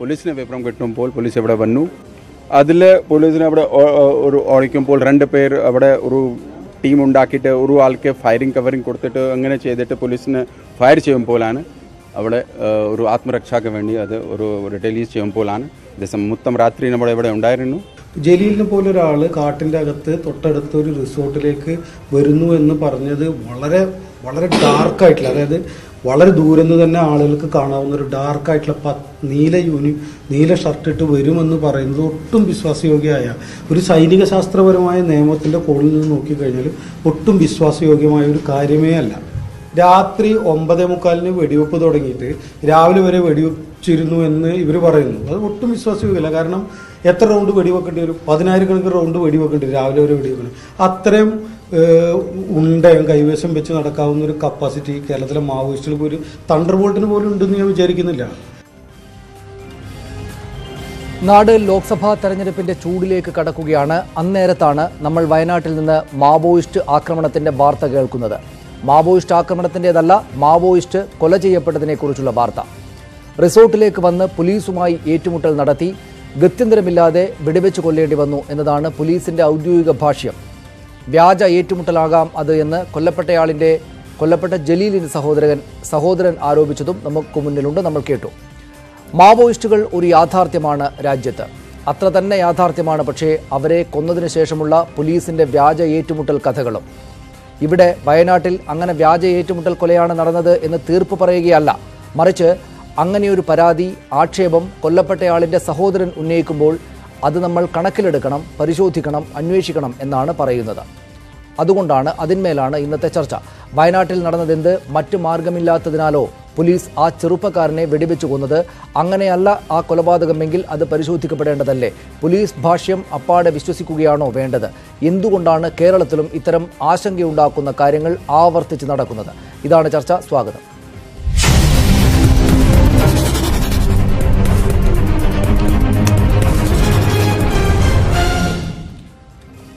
പോലീസിനെ വിവരം കിട്ടുമ്പോൾ പോലീസ് ഇവിടെ വന്നു. അതിൽ പോലീസിനെ അവിടെ ഒരു ഓടിക്കുമ്പോൾ 2 പേർ അവിടെ ഒരു ടീം ഉണ്ടാക്കിയിട്ട് ഒരു ആൾക്ക് ഫയറിംഗ് കവറിംഗ് കൊടുത്തിട്ട് അങ്ങനെ ചെയ്തിട്ട് പോലീസിന് ഫയർ ചെയ്യുമ്പോഴാണ് അവിടെ ഒരു ആത്മരക്ഷയ്ക്ക് വേണ്ടി അത് ഒരു റിലീസ് ചെയ്യുമ്പോഴാണ് ദിവസം മൊത്തം രാത്രി നമ്മുടെ ഇവിടെ ഉണ്ടായിരുന്നു. ജലീലിനെ പോലെ ഒരാൾ കാട്ടിൻ്റെ അകത്ത് തൊട്ടടുത്ത ഒരു റിസോർട്ടിലേക്ക് വരുന്നു എന്ന് പറഞ്ഞത് വളരെ വളരെ ഡാർക്കായിട്ടുള്ള, അതായത് വളരെ ദൂരം നിന്ന് തന്നെ ആളുകൾക്ക് കാണാവുന്ന ഒരു ഡാർക്കായിട്ടുള്ള നീല ഷർട്ട് ഇട്ട് വരുമെന്ന് പറയുന്നത് ഒട്ടും വിശ്വാസയോഗ്യമായ ഒരു സൈനിക ശാസ്ത്രപരമായ നിയമത്തിൻ്റെ കോണിൽ നിന്ന് നോക്കിക്കഴിഞ്ഞാൽ ഒട്ടും വിശ്വാസയോഗ്യമായ ഒരു കാര്യമേ അല്ല. രാത്രി 9:45 വെടിവെപ്പ് തുടങ്ങിയിട്ട് രാവിലെ വരെ വെടിവെച്ചിരുന്നു എന്ന് ഇവർ പറയുന്നു. അത് ഒട്ടും വിശ്വാസയോഗ്യമല്ല. കാരണം എത്ര റൗണ്ട് വെടിവെക്കേണ്ടി വരും? 10,000 റൗണ്ട് വെടിവെക്കേണ്ടി വരും രാവിലെ വരെ വെടിവെക്കണം. അത്രയും ഉണ്ടയും കൈവശം വെച്ച് നടക്കാവുന്ന ഒരു കപ്പാസിറ്റി കേരളത്തിലെ മാവോയിസ്റ്റുകൾക്ക് ഒരു തണ്ടർ ബോൾട്ടിന് പോലും ഉണ്ടെന്ന് ഞാൻ വിചാരിക്കുന്നില്ല. നാട് ലോക്സഭാ തെരഞ്ഞെടുപ്പിന്റെ ചൂടിലേക്ക് കടക്കുകയാണ്. അന്നേരത്താണ് നമ്മൾ വയനാട്ടിൽ നിന്ന് മാവോയിസ്റ്റ് ആക്രമണത്തിന്റെ വാർത്ത കേൾക്കുന്നത്. മാവോയിസ്റ്റ് ആക്രമണത്തിൻ്റെതല്ല, മാവോയിസ്റ്റ് കൊല ചെയ്യപ്പെട്ടതിനെക്കുറിച്ചുള്ള വാർത്ത. റിസോർട്ടിലേക്ക് വന്ന് പോലീസുമായി ഏറ്റുമുട്ടൽ നടത്തി, ഗത്യന്തരമില്ലാതെ വെടിവെച്ച് കൊല്ലേണ്ടി വന്നു എന്നതാണ് പോലീസിന്റെ ഔദ്യോഗിക ഭാഷ്യം. വ്യാജ ഏറ്റുമുട്ടലാകാം അത് എന്ന് കൊല്ലപ്പെട്ട ജലീലിന്റെ സഹോദരൻ ആരോപിച്ചതും നമുക്ക് മുന്നിലുണ്ട്, നമ്മൾ കേട്ടു. മാവോയിസ്റ്റുകൾ ഒരു യാഥാർത്ഥ്യമാണ് രാജ്യത്ത്, അത്ര തന്നെ യാഥാർത്ഥ്യമാണ് പക്ഷേ അവരെ കൊന്നതിന് ശേഷമുള്ള പോലീസിന്റെ വ്യാജ ഏറ്റുമുട്ടൽ കഥകളും. ഇവിടെ വയനാട്ടിൽ അങ്ങനെ വ്യാജ ഏറ്റുമുട്ടൽ കൊലയാണ് നടന്നത് എന്ന് തീർപ്പ് പറയുകയല്ല, മറിച്ച് അങ്ങനെയൊരു പരാതി, ആക്ഷേപം കൊല്ലപ്പെട്ടയാളിൻ്റെ സഹോദരൻ ഉന്നയിക്കുമ്പോൾ അത് നമ്മൾ കണക്കിലെടുക്കണം, പരിശോധിക്കണം, അന്വേഷിക്കണം എന്നാണ് പറയുന്നത്. അതുകൊണ്ടാണ് അതിന്മേലാണ് ഇന്നത്തെ ചർച്ച. വയനാട്ടിൽ നടന്നതെന്ത്? മറ്റു മാർഗമില്ലാത്തതിനാലോ പോലീസ് ആ ചെറുപ്പക്കാരനെ വെടിവെച്ച് കൊന്നത്? അങ്ങനെയല്ല ആ കൊലപാതകമെങ്കിൽ അത് പരിശോധിക്കപ്പെടേണ്ടതല്ലേ? പോലീസ് ഭാഷ്യം അപ്പാടെ വിശ്വസിക്കുകയാണോ വേണ്ടത്? എന്തുകൊണ്ടാണ് കേരളത്തിലും ഇത്തരം ആശങ്കയുണ്ടാക്കുന്ന കാര്യങ്ങൾ ആവർത്തിച്ച് നടക്കുന്നത്? ഇതാണ് ചർച്ച. സ്വാഗതം.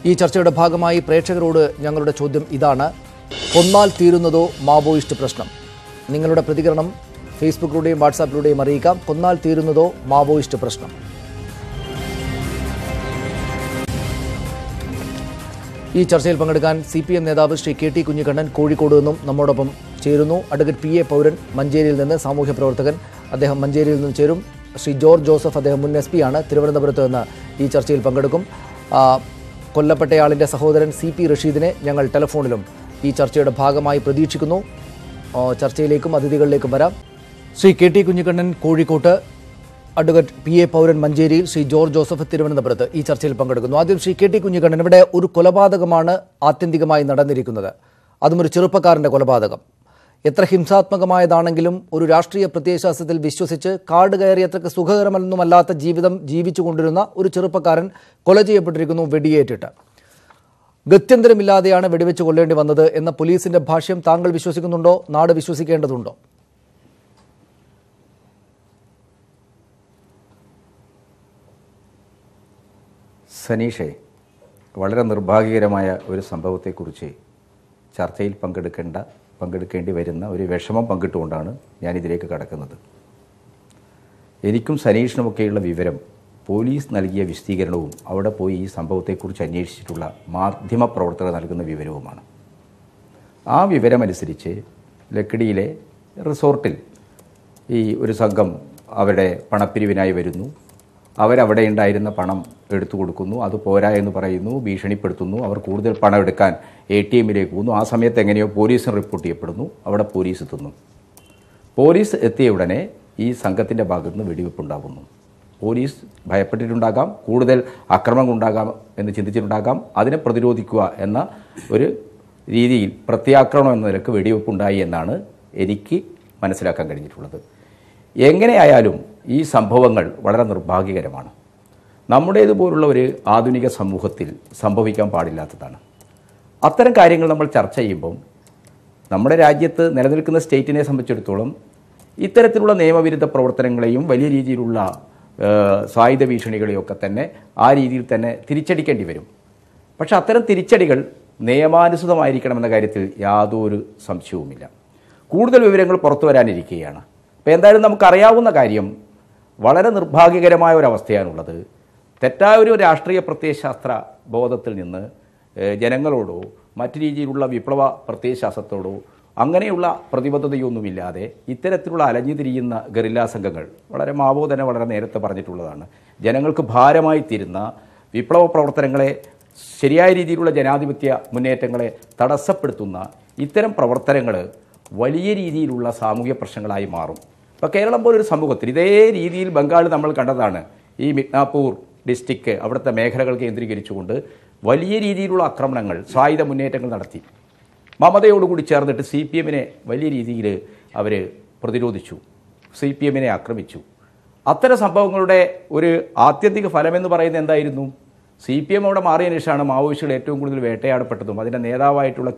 ഈ ചർച്ചയുടെ ഭാഗമായി പ്രേക്ഷകരോട് ഞങ്ങളുടെ ചോദ്യം ഇതാണ്: കൊന്നാൽ തീരുന്നതോ മാവോയിസ്റ്റ് പ്രശ്നം? നിങ്ങളുടെ പ്രതികരണം ഫേസ്ബുക്കിലൂടെയും വാട്സാപ്പിലൂടെയും അറിയിക്കാം. കൊന്നാൽ തീരുന്നതോ മാവോയിസ്റ്റ് പ്രശ്നം? ഈ ചർച്ചയിൽ പങ്കെടുക്കാൻ CPM നേതാവ് ശ്രീ KT കുഞ്ഞിക്കണ്ണൻ കോഴിക്കോട് നിന്നും നമ്മോടൊപ്പം ചേരുന്നു. അഡ്വക്കേറ്റ് PA പൗരൻ മഞ്ചേരിയിൽ നിന്ന്, സാമൂഹ്യ പ്രവർത്തകൻ, അദ്ദേഹം മഞ്ചേരിയിൽ നിന്ന് ചേരും. ശ്രീ ജോർജ് ജോസഫ്, അദ്ദേഹം മുൻ SP ആണ്, തിരുവനന്തപുരത്ത് നിന്ന് ഈ ചർച്ചയിൽ പങ്കെടുക്കും. കൊല്ലപ്പെട്ടയാളിൻ്റെ സഹോദരൻ CP റഷീദിനെ ഞങ്ങൾ ടെലിഫോണിലും ഈ ചർച്ചയുടെ ഭാഗമായി പ്രതീക്ഷിക്കുന്നു. ചർച്ചയിലേക്കും അതിഥികളിലേക്കും വരാം. ശ്രീ KT കുഞ്ഞിക്കണ്ണൻ കോഴിക്കോട്ട്, അഡ്വക്കേറ്റ് PA പൗരൻ മഞ്ചേരിയിൽ, ശ്രീ ജോർജ് ജോസഫ് തിരുവനന്തപുരത്ത് ഈ ചർച്ചയിൽ പങ്കെടുക്കുന്നു. ആദ്യം ശ്രീ KT കുഞ്ഞിക്കണ്ണൻ, ഇവിടെ ഒരു കൊലപാതകമാണ് ആത്യന്തികമായി നടന്നിരിക്കുന്നത്, അതും ഒരു ചെറുപ്പക്കാരൻ്റെ കൊലപാതകം. എത്ര ഹിംസാത്മകമായതാണെങ്കിലും ഒരു രാഷ്ട്രീയ പ്രത്യയശാസ്ത്രത്തിൽ വിശ്വസിച്ച് കാട് കയറി അത്രയ്ക്ക് സുഖകരമൊന്നുമല്ലാത്ത ജീവിതം ജീവിച്ചു കൊണ്ടിരുന്ന ഒരു ചെറുപ്പക്കാരൻ കൊല ചെയ്യപ്പെട്ടിരിക്കുന്നു വെടിയേറ്റിട്ട്. ഗത്യന്തരമില്ലാതെയാണ് വെടിവെച്ച് കൊല്ലേണ്ടി വന്നത് എന്ന പോലീസിന്റെ ഭാഷ്യം താങ്കൾ വിശ്വസിക്കുന്നുണ്ടോ? നാട് വിശ്വസിക്കേണ്ടതുണ്ടോ? സനീഷേ, വളരെ നിർഭാഗ്യകരമായ ഒരു സംഭവത്തെക്കുറിച്ച് ചർച്ചയിൽ പങ്കെടുക്കേണ്ടി വരുന്ന ഒരു വിഷമം പങ്കിട്ടുകൊണ്ടാണ് ഞാനിതിലേക്ക് കടക്കുന്നത്. എനിക്കും സനീഷിനുമൊക്കെയുള്ള വിവരം പോലീസ് നൽകിയ വിശദീകരണവും അവിടെ പോയി ഈ സംഭവത്തെക്കുറിച്ച് അന്വേഷിച്ചിട്ടുള്ള മാധ്യമപ്രവർത്തകർ നൽകുന്ന വിവരവുമാണ്. ആ വിവരമനുസരിച്ച് ലക്കിടിയിലെ റിസോർട്ടിൽ ഈ ഒരു സംഘം അവരുടെ പണപ്പിരിവിനായി വരുന്നു. അവരവിടെ ഉണ്ടായിരുന്ന പണം എടുത്തു കൊടുക്കുന്നു, അത് പോരാ എന്ന് പറയുന്നു, ഭീഷണിപ്പെടുത്തുന്നു. അവർ കൂടുതൽ പണം എടുക്കാൻ ATMയിലേക്ക് പോകുന്നു. ആ സമയത്ത് എങ്ങനെയോ പോലീസിന് റിപ്പോർട്ട് ചെയ്യപ്പെടുന്നു. അവിടെ പോലീസ് എത്തുന്നു. പോലീസ് എത്തിയ ഉടനെ ഈ സംഘത്തിൻ്റെ ഭാഗത്ത് നിന്ന് വെടിവെപ്പുണ്ടാകുന്നു. പോലീസ് ഭയപ്പെട്ടിട്ടുണ്ടാകാം, കൂടുതൽ ആക്രമണം ഉണ്ടാകാം എന്ന് ചിന്തിച്ചിട്ടുണ്ടാകാം. അതിനെ പ്രതിരോധിക്കുക എന്ന ഒരു രീതിയിൽ പ്രത്യാക്രമണം എന്ന നിലക്ക് വെടിവെപ്പുണ്ടായി എന്നാണ് എനിക്ക് മനസ്സിലാക്കാൻ കഴിഞ്ഞിട്ടുള്ളത്. എങ്ങനെയായാലും ഈ സംഭവങ്ങൾ വളരെ നിർഭാഗ്യകരമാണ്. നമ്മുടേതുപോലുള്ള ഒരു ആധുനിക സമൂഹത്തിൽ സംഭവിക്കാൻ പാടില്ലാത്തതാണ്. അത്തരം കാര്യങ്ങൾ നമ്മൾ ചർച്ച ചെയ്യുമ്പം നമ്മുടെ രാജ്യത്ത് നിലനിൽക്കുന്ന സ്റ്റേറ്റിനെ സംബന്ധിച്ചിടത്തോളം ഇത്തരത്തിലുള്ള നിയമവിരുദ്ധ പ്രവർത്തനങ്ങളെയും വലിയ രീതിയിലുള്ള സായുധ ഭീഷണികളെയൊക്കെ തന്നെ ആ രീതിയിൽ തന്നെ തിരിച്ചടിക്കേണ്ടി വരും. പക്ഷെ അത്തരം തിരിച്ചടികൾ നിയമാനുസൃതമായിരിക്കണമെന്ന കാര്യത്തിൽ യാതൊരു സംശയവുമില്ല. കൂടുതൽ വിവരങ്ങൾ പുറത്തു വരാനിരിക്കുകയാണ്. അപ്പോൾ എന്തായാലും നമുക്കറിയാവുന്ന കാര്യം, വളരെ നിർഭാഗ്യകരമായ ഒരവസ്ഥയാണുള്ളത്. തെറ്റായ ഒരു രാഷ്ട്രീയ പ്രത്യയശാസ്ത്ര ബോധത്തിൽ നിന്ന് ജനങ്ങളോടോ മറ്റു രീതിയിലുള്ള വിപ്ലവ പ്രത്യയശാസ്ത്രത്തോടോ അങ്ങനെയുള്ള പ്രതിബദ്ധതയൊന്നുമില്ലാതെ ഇത്തരത്തിലുള്ള അലഞ്ഞു തിരിയുന്ന ഗറില്ലാ സംഘങ്ങൾ, മാവോ തന്നെ വളരെ നേരത്തെ പറഞ്ഞിട്ടുള്ളതാണ്, ജനങ്ങൾക്ക് ഭാരമായി തീരുന്ന വിപ്ലവ പ്രവർത്തനങ്ങളെ, ശരിയായ രീതിയിലുള്ള ജനാധിപത്യ മുന്നേറ്റങ്ങളെ തടസ്സപ്പെടുത്തുന്ന ഇത്തരം പ്രവർത്തനങ്ങൾ വലിയ രീതിയിലുള്ള സാമൂഹ്യ പ്രശ്നങ്ങളായി മാറും. ഇപ്പോൾ കേരളം പോലൊരു സമൂഹത്തിൽ ഇതേ രീതിയിൽ ബംഗാൾ നമ്മൾ കണ്ടതാണ്. ഈ മിഡ്നാപൂർ ഡിസ്ട്രിക്റ്റ് അവിടുത്തെ മേഖലകൾ കേന്ദ്രീകരിച്ചുകൊണ്ട് വലിയ രീതിയിലുള്ള ആക്രമണങ്ങൾ, സായുധ മുന്നേറ്റങ്ങൾ നടത്തി. മമതയോടുകൂടി ചേർന്നിട്ട് CPM-നെ വലിയ രീതിയിൽ അവർ പ്രതിരോധിച്ചു, CPM-നെ ആക്രമിച്ചു. അത്തരം സംഭവങ്ങളുടെ ഒരു ആത്യന്തിക ഫലമെന്ന് പറയുന്നത് എന്തായിരുന്നു? CPM അവിടെ മാറിയതിനു ശേഷമാണ് മാവോയിസ്റ്റുകൾ ഏറ്റവും കൂടുതൽ വേട്ടയാടപ്പെട്ടതും അതിൻ്റെ നേതാവായിട്ടുള്ള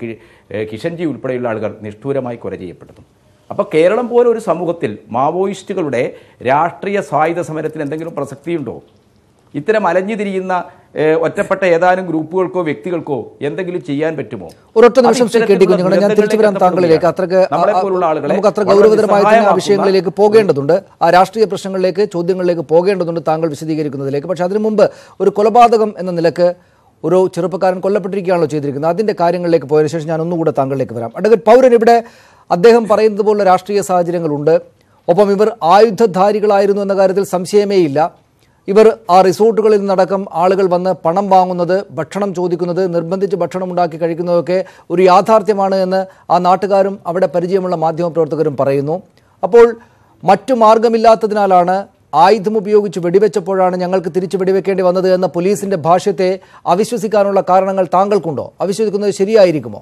കിഷൻജി ഉൾപ്പെടെയുള്ള ആളുകൾ നിഷ്ഠൂരമായി കൊല ചെയ്യപ്പെട്ടതും. അപ്പോൾ കേരളം പോലെ ഒരു സമൂഹത്തിൽ മാവോയിസ്റ്റുകളുടെ രാഷ്ട്രീയ സായുധ സമരത്തിന് എന്തെങ്കിലും പ്രസക്തിയുണ്ടോ? ഇത്തരം അലഞ്ഞു തിരിയുന്ന ഒറ്റപ്പെട്ട ഏതാനും ഗ്രൂപ്പുകൾക്കോ വ്യക്തികൾക്കോ എന്തെങ്കിലും ചെയ്യാൻ പറ്റുമോ? ഒരൊറ്റ നിമിഷം ശ്രീ KT കുഞ്ഞുങ്ങളെ, ഞാൻ തിരിച്ചു വരാം താങ്കളിലേക്ക്. നമുക്ക് അത്ര ഗൗരവതരമായ വിഷയങ്ങളിലേക്ക് പോകേണ്ടതുണ്ട്, ആ രാഷ്ട്രീയ പ്രശ്നങ്ങളിലേക്ക്, ചോദ്യങ്ങളിലേക്ക് പോകേണ്ടതുണ്ട് താങ്കൾ വിശദീകരിക്കുന്നതിലേക്ക്. പക്ഷെ അതിനു മുമ്പ് ഒരു കൊലപാതകം എന്ന നിലക്ക് ഒരു ചെറുപ്പക്കാരൻ കൊല്ലപ്പെട്ടിരിക്കുകയാണല്ലോ ചെയ്തിരിക്കുന്നത്. അതിന്റെ കാര്യങ്ങളിലേക്ക് പോയതിനു ശേഷം ഞാൻ ഒന്നുകൂടെ താങ്കളിലേക്ക് വരാം. അഡ്വക്കേറ്റ് പൗരൻ, ഇവിടെ അദ്ദേഹം പറയുന്നത് പോലുള്ള രാഷ്ട്രീയ സാഹചര്യങ്ങളുണ്ട്. ഒപ്പം ഇവർ ആയുധധാരികളായിരുന്നു എന്ന കാര്യത്തിൽ സംശയമേ ഇല്ല. ഇവർ ആ റിസോർട്ടുകളിൽ നിന്നടക്കം ആളുകൾ വന്ന് പണം വാങ്ങുന്നത്, ഭക്ഷണം ചോദിക്കുന്നത്, നിർബന്ധിച്ച് ഭക്ഷണം ഉണ്ടാക്കി കഴിക്കുന്നതൊക്കെ ഒരു യാഥാർത്ഥ്യമാണ് എന്ന് ആ നാട്ടുകാരും അവിടെ പരിചയമുള്ള മാധ്യമപ്രവർത്തകരും പറയുന്നു. അപ്പോൾ മറ്റു മാർഗമില്ലാത്തതിനാലാണ് ആയുധം ഉപയോഗിച്ച് വെടിവെച്ചപ്പോഴാണ് ഞങ്ങൾക്ക് തിരിച്ചു വെടിവെക്കേണ്ടി വന്നത് എന്ന പോലീസിന്റെ ഭാഷ്യത്തെ അവിശ്വസിക്കാനുള്ള കാരണങ്ങൾ താങ്കൾക്കുണ്ടോ? അവിശ്വസിക്കുന്നത് ശരിയായിരിക്കുമോ?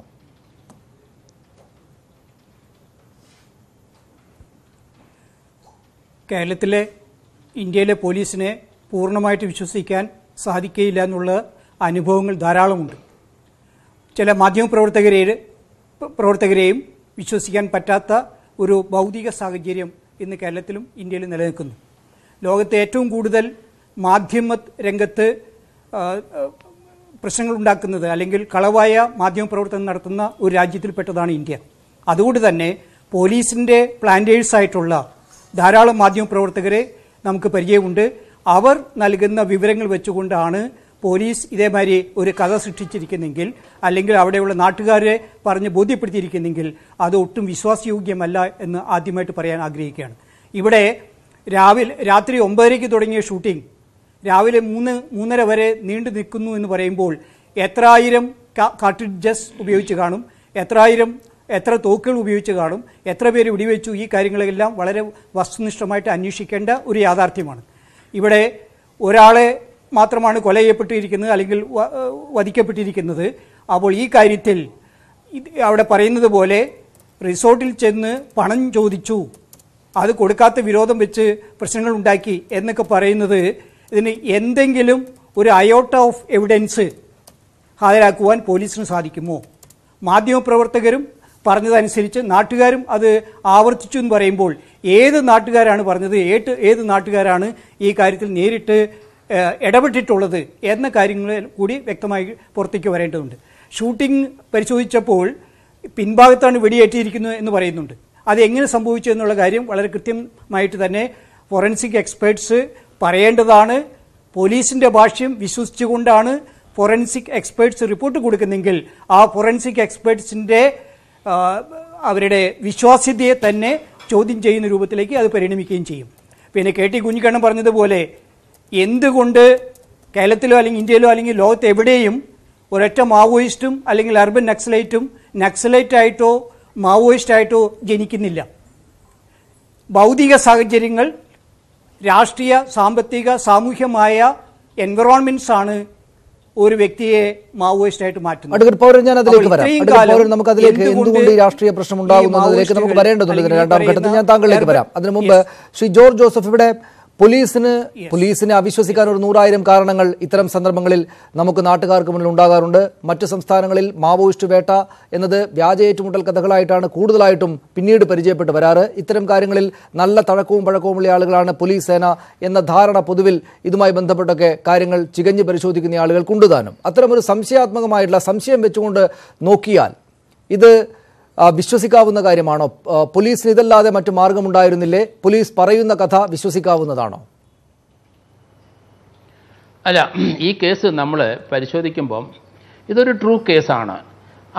കേരളത്തിലെ, ഇന്ത്യയിലെ പോലീസിനെ പൂർണ്ണമായിട്ട് വിശ്വസിക്കാൻ സാധിക്കുകയില്ല എന്നുള്ള അനുഭവങ്ങൾ ധാരാളമുണ്ട്. ചില പ്രവർത്തകരെയും വിശ്വസിക്കാൻ പറ്റാത്ത ഒരു ഭൗതിക സാഹചര്യം ഇന്ന് കേരളത്തിലും ഇന്ത്യയിലും നിലനിൽക്കുന്നു. ലോകത്തെ ഏറ്റവും കൂടുതൽ മാധ്യമ രംഗത്ത് പ്രശ്നങ്ങളുണ്ടാക്കുന്നത് അല്ലെങ്കിൽ കളവായ മാധ്യമപ്രവർത്തനം നടത്തുന്ന ഒരു രാജ്യത്തിൽപ്പെട്ടതാണ് ഇന്ത്യ. അതുകൊണ്ട് തന്നെ പോലീസിൻ്റെ പ്ലാന്റേഴ്സായിട്ടുള്ള ധാരാളം മാധ്യമപ്രവർത്തകരെ നമുക്ക് പരിചയമുണ്ട്. അവർ നൽകുന്ന വിവരങ്ങൾ വെച്ചുകൊണ്ടാണ് പോലീസ് ഇതേമാതിരി ഒരു കഥ സൃഷ്ടിച്ചിരിക്കുന്നെങ്കിൽ, അല്ലെങ്കിൽ അവിടെയുള്ള നാട്ടുകാരെ പറഞ്ഞ് ബോധ്യപ്പെടുത്തിയിരിക്കുന്നെങ്കിൽ അത് ഒട്ടും വിശ്വാസയോഗ്യമല്ല എന്ന് ആദ്യമായിട്ട് പറയാൻ ആഗ്രഹിക്കുകയാണ്. ഇവിടെ രാത്രി 9:30 തുടങ്ങിയ ഷൂട്ടിംഗ് രാവിലെ 3:30 വരെ നീണ്ടു നിൽക്കുന്നു എന്ന് പറയുമ്പോൾ എത്രായിരം കാർട്രിഡ്ജസ് ഉപയോഗിച്ച് കാണും, എത്ര തോക്കുകൾ ഉപയോഗിച്ച് കാണും, എത്ര പേര് വെടിവെച്ചു, ഈ കാര്യങ്ങളെല്ലാം വളരെ വസ്തുനിഷ്ഠമായിട്ട് അന്വേഷിക്കേണ്ട ഒരു യാഥാർത്ഥ്യമാണ്. ഇവിടെ ഒരാളെ മാത്രമാണ് കൊല ചെയ്യപ്പെട്ടിരിക്കുന്നത് അല്ലെങ്കിൽ വധിക്കപ്പെട്ടിരിക്കുന്നത്. അപ്പോൾ ഈ കാര്യത്തിൽ അവിടെ പറയുന്നത് പോലെ റിസോർട്ടിൽ ചെന്ന് പണം ചോദിച്ചു, അത് കൊടുക്കാത്ത വിരോധം വെച്ച് പ്രശ്നങ്ങൾ ഉണ്ടാക്കി എന്നൊക്കെ പറയുന്നത്, ഇതിന് എന്തെങ്കിലും ഒരു അയോട്ട ഓഫ് എവിഡൻസ് ഹാജരാക്കുവാൻ പോലീസിന് സാധിക്കുമോ? മാധ്യമപ്രവർത്തകരും പറഞ്ഞതനുസരിച്ച് നാട്ടുകാരും അത് ആവർത്തിച്ചു എന്ന് പറയുമ്പോൾ ഏത് നാട്ടുകാരാണ് പറഞ്ഞത്, ഏത് നാട്ടുകാരാണ് ഈ കാര്യത്തിൽ നേരിട്ട് ഇടപെട്ടിട്ടുള്ളത് എന്ന കാര്യങ്ങൾ കൂടി വ്യക്തമായി പുറത്തേക്ക് വരേണ്ടതുണ്ട്. ഷൂട്ടിംഗ് പരിശോധിച്ചപ്പോൾ പിൻഭാഗത്താണ് വെടിയേറ്റിയിരിക്കുന്നത് എന്ന് പറയുന്നുണ്ട്. അത് എങ്ങനെ സംഭവിച്ചു എന്നുള്ള കാര്യം വളരെ കൃത്യമായിട്ട് തന്നെ ഫോറൻസിക് എക്സ്പേർട്സ് പറയേണ്ടതാണ്. പോലീസിന്റെ ഭാഷ്യം വിശ്വസിച്ചുകൊണ്ടാണ് ഫോറൻസിക് എക്സ്പേർട്സ് റിപ്പോർട്ട് കൊടുക്കുന്നെങ്കിൽ ആ ഫോറൻസിക് എക്സ്പേർട്സിന്റെ അവരുടെ വിശ്വാസ്യതയെ തന്നെ ചോദ്യം ചെയ്യുന്ന രൂപത്തിലേക്ക് അത് പരിണമിക്കുകയും ചെയ്യും. പിന്നെ KT കുഞ്ഞിക്കണ്ണൻ പറഞ്ഞതുപോലെ എന്തുകൊണ്ട് കേരളത്തിലോ അല്ലെങ്കിൽ ഇന്ത്യയിലോ അല്ലെങ്കിൽ ലോകത്ത് എവിടെയും ഒരൊറ്റ മാവോയിസ്റ്റും അല്ലെങ്കിൽ അർബൻ നക്സലൈറ്റായിട്ടോ മാവോയിസ്റ്റായിട്ടോ ജനിക്കുന്നില്ല? ഭൗതിക സാഹചര്യങ്ങൾ, രാഷ്ട്രീയ, സാമ്പത്തിക, സാമൂഹ്യമായ എൻവറോൺമെന്റ്സ് ആണ് ഒരു വ്യക്തിയെ മാവോയിസ്റ്റായിട്ട് മാറ്റുന്നത്. നമുക്ക് അതിലേക്ക് എന്തുകൊണ്ട് ഈ രാഷ്ട്രീയ പ്രശ്നം ഉണ്ടാകുന്നതിലേക്ക് നമുക്ക് വരേണ്ടതുണ്ട്. രണ്ടാം ഘട്ടത്തിൽ ഞാൻ താങ്കളിലേക്ക് വരാം. അതിനു മുമ്പ് ശ്രീ ജോർജ് ജോസഫ്, ഇവിടെ പോലീസിനെ അവിശ്വസിക്കാൻ ഒരു 100,000 കാരണങ്ങൾ ഇത്തരം സന്ദർഭങ്ങളിൽ നമുക്ക് നാട്ടുകാർക്ക് മുന്നിൽ ഉണ്ടാകാറുണ്ട്. മറ്റു സംസ്ഥാനങ്ങളിൽ മാവോയിസ്റ്റ് വേട്ട എന്നത് വ്യാജ ഏറ്റുമുട്ടൽ കഥകളായിട്ടാണ് കൂടുതലായിട്ടും പിന്നീട് പരിചയപ്പെട്ട് വരാറ്. ഇത്തരം കാര്യങ്ങളിൽ നല്ല തഴക്കവും പഴക്കവുമുള്ള ആളുകളാണ് പോലീസ് സേന എന്ന ധാരണ പൊതുവിൽ ഇതുമായി ബന്ധപ്പെട്ടൊക്കെ കാര്യങ്ങൾ ചികഞ്ഞ് പരിശോധിക്കുന്ന ആളുകൾക്കുണ്ട് താനും. അത്തരമൊരു സംശയാത്മകമായിട്ടുള്ള സംശയം വെച്ചുകൊണ്ട് നോക്കിയാൽ ഇത് വിശ്വസിക്കാവുന്ന കാര്യമാണോ? പോലീസിന് ഇതല്ലാതെ മറ്റു മാർഗമുണ്ടായിരുന്നില്ലേ? പോലീസ് പറയുന്ന കഥ വിശ്വസിക്കാവുന്നതാണോ? അല്ല, ഈ കേസ് നമ്മൾ പരിശോധിക്കുമ്പം ഇതൊരു ട്രൂ കേസാണ്.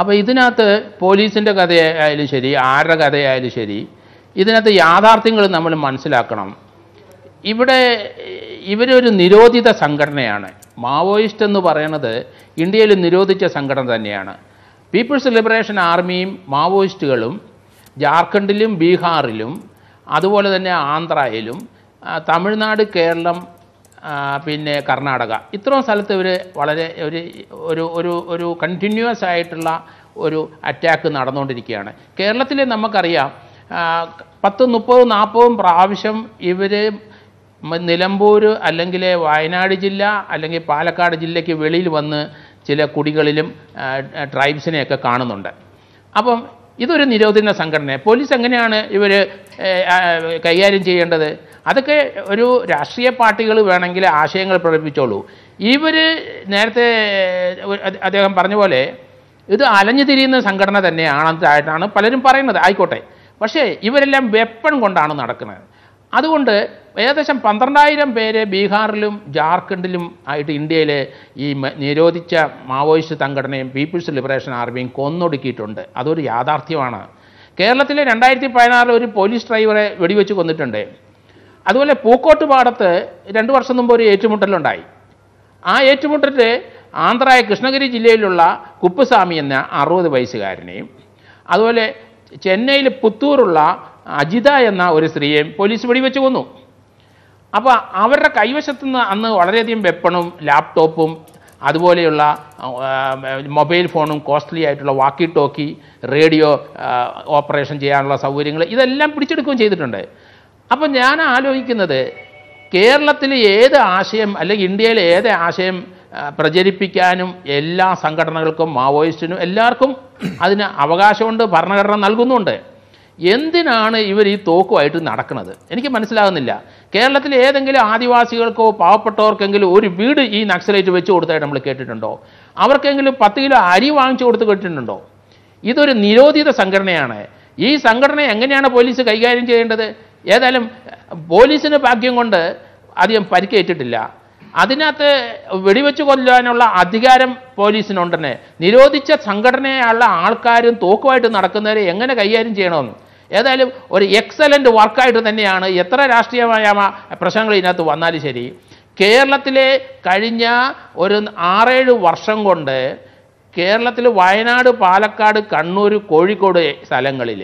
അപ്പോൾ ഇതിനകത്ത് പോലീസിൻ്റെ കഥയായാലും ശരി, ആരുടെ കഥയായാലും ശരി, ഇതിനകത്ത് യാഥാർത്ഥ്യങ്ങൾ നമ്മൾ മനസ്സിലാക്കണം. ഇവരൊരു നിരോധിത സംഘടനയാണ്. മാവോയിസ്റ്റ് എന്ന് പറയുന്നത് ഇന്ത്യയിൽ നിരോധിച്ച സംഘടന തന്നെയാണ്. പീപ്പിൾസ് ലിബറേഷൻ ആർമിയും മാവോയിസ്റ്റുകളും ജാർഖണ്ഡിലും ബീഹാറിലും അതുപോലെ തന്നെ ആന്ധ്രയിലും തമിഴ്നാട്, കേരളം, പിന്നെ കർണാടക, ഇത്രയും സ്ഥലത്ത് ഇവർ വളരെ ഒരു കണ്ടിന്യൂസ് ആയിട്ടുള്ള ഒരു അറ്റാക്ക് നടന്നുകൊണ്ടിരിക്കുകയാണ്. കേരളത്തിൽ നമുക്കറിയാം 10, 30, 40 പ്രാവശ്യം ഇവർ നിലമ്പൂർ അല്ലെങ്കിൽ വയനാട് ജില്ല അല്ലെങ്കിൽ പാലക്കാട് ജില്ലയ്ക്ക് വെളിയിൽ വന്ന് ചില കുടികളിലും ട്രൈബ്സിനെയൊക്കെ കാണുന്നുണ്ട്. അപ്പം ഇതൊരു നിരോധന സംഘടന. പോലീസ് എങ്ങനെയാണ് ഇവർ കൈകാര്യം ചെയ്യേണ്ടത്? അതൊക്കെ ഒരു രാഷ്ട്രീയ പാർട്ടികൾ വേണമെങ്കിൽ ആശയങ്ങൾ പ്രകടിപ്പിച്ചോളൂ. ഇവർ നേരത്തെ അദ്ദേഹം പറഞ്ഞ പോലെ ഇത് അലഞ്ഞു തിരിയുന്ന സംഘടന തന്നെയാണെന്നായിട്ടാണ് പലരും പറയുന്നത്. ആയിക്കോട്ടെ, പക്ഷേ ഇവരെല്ലാം വെപ്പൺ കൊണ്ടാണ് നടക്കുന്നത്. അതുകൊണ്ട് ഏകദേശം 12,000 പേര് ബീഹാറിലും ജാർഖണ്ഡിലും ആയിട്ട് ഇന്ത്യയിൽ ഈ നിരോധിച്ച മാവോയിസ്റ്റ് സംഘടനയും പീപ്പിൾസ് ലിബറേഷൻ ആർമിയും കൊന്നൊടുക്കിയിട്ടുണ്ട്. അതൊരു യാഥാർത്ഥ്യമാണ്. കേരളത്തിലെ 2016 ഒരു പോലീസ് ഡ്രൈവറെ വെടിവെച്ച് കൊന്നിട്ടുണ്ട്. അതുപോലെ പൂക്കോട്ടുപാടത്ത് 2 വർഷം മുമ്പ് ഒരു ഏറ്റുമുട്ടലുണ്ടായി. ആ ഏറ്റുമുട്ടലിൽ ആന്ധ്ര കൃഷ്ണഗിരി ജില്ലയിലുള്ള കുപ്പുസ്വാമി എന്ന 60 വയസ്സുകാരനെയും അതുപോലെ ചെന്നൈയിൽ പുത്തൂറുള്ള അജിത എന്ന ഒരു സ്ത്രീയെയും പോലീസ് വെടിവെച്ച് കൊന്നു. അപ്പോൾ അവരുടെ കൈവശത്തുനിന്ന് അന്ന് വളരെയധികം വെപ്പണും ലാപ്ടോപ്പും അതുപോലെയുള്ള മൊബൈൽ ഫോണും കോസ്റ്റ്ലി ആയിട്ടുള്ള വാക്കി ടോക്കി, റേഡിയോ ഓപ്പറേഷൻ ചെയ്യാനുള്ള സൗകര്യങ്ങൾ ഇതെല്ലാം പിടിച്ചെടുക്കുകയും ചെയ്തിട്ടുണ്ട്. അപ്പം ഞാൻ ആലോചിക്കുന്നത്, കേരളത്തിൽ ഏത് ആശയം അല്ലെങ്കിൽ ഇന്ത്യയിലെ ഏത് ആശയം പ്രചരിപ്പിക്കാനും എല്ലാ സംഘടനകൾക്കും മാവോയിസ്റ്റിനും എല്ലാവർക്കും അതിന് അവകാശമുണ്ട്, ഭരണഘടന നൽകുന്നുണ്ട്. എന്തിനാണ് ഇവർ ഈ തോക്കുമായിട്ട് നടക്കുന്നത്? എനിക്ക് മനസ്സിലാകുന്നില്ല. കേരളത്തിൽ ഏതെങ്കിലും ആദിവാസികൾക്കോ പാവപ്പെട്ടവർക്കെങ്കിലും ഒരു വീട് ഈ നക്സലൈറ്റ് വെച്ച് കൊടുത്തായിട്ട് നമ്മൾ കേട്ടിട്ടുണ്ടോ? അവർക്കെങ്കിലും 10 കിലോ അരി വാങ്ങിച്ചു കൊടുത്ത് കേട്ടിട്ടുണ്ടോ? ഇതൊരു നിരോധിത സംഘടനയാണ്. ഈ സംഘടന എങ്ങനെയാണ് പോലീസ് കൈകാര്യം ചെയ്യേണ്ടത്? ഏതായാലും പോലീസിന് ഭാഗ്യം കൊണ്ട് അധികം പരിക്കേറ്റിട്ടില്ല. അതിനകത്ത് വെടിവെച്ച് കൊല്ലാനുള്ള അധികാരം പോലീസിനുണ്ടെന്നെ. നിരോധിച്ച സംഘടനയുള്ള ആൾക്കാരും തോക്കുമായിട്ട് നടക്കുന്നവരെ എങ്ങനെ കൈകാര്യം ചെയ്യണമെന്ന് ഏതായാലും ഒരു എക്സലൻ്റ് വർക്കായിട്ട് തന്നെയാണ്. എത്ര രാഷ്ട്രീയമായ പ്രശ്നങ്ങൾ ഇതിനകത്ത് വന്നാലും ശരി, കേരളത്തിലെ കഴിഞ്ഞ ഒരു 6-7 വർഷം കൊണ്ട് കേരളത്തിൽ വയനാട്, പാലക്കാട്, കണ്ണൂർ, കോഴിക്കോട് സ്ഥലങ്ങളിൽ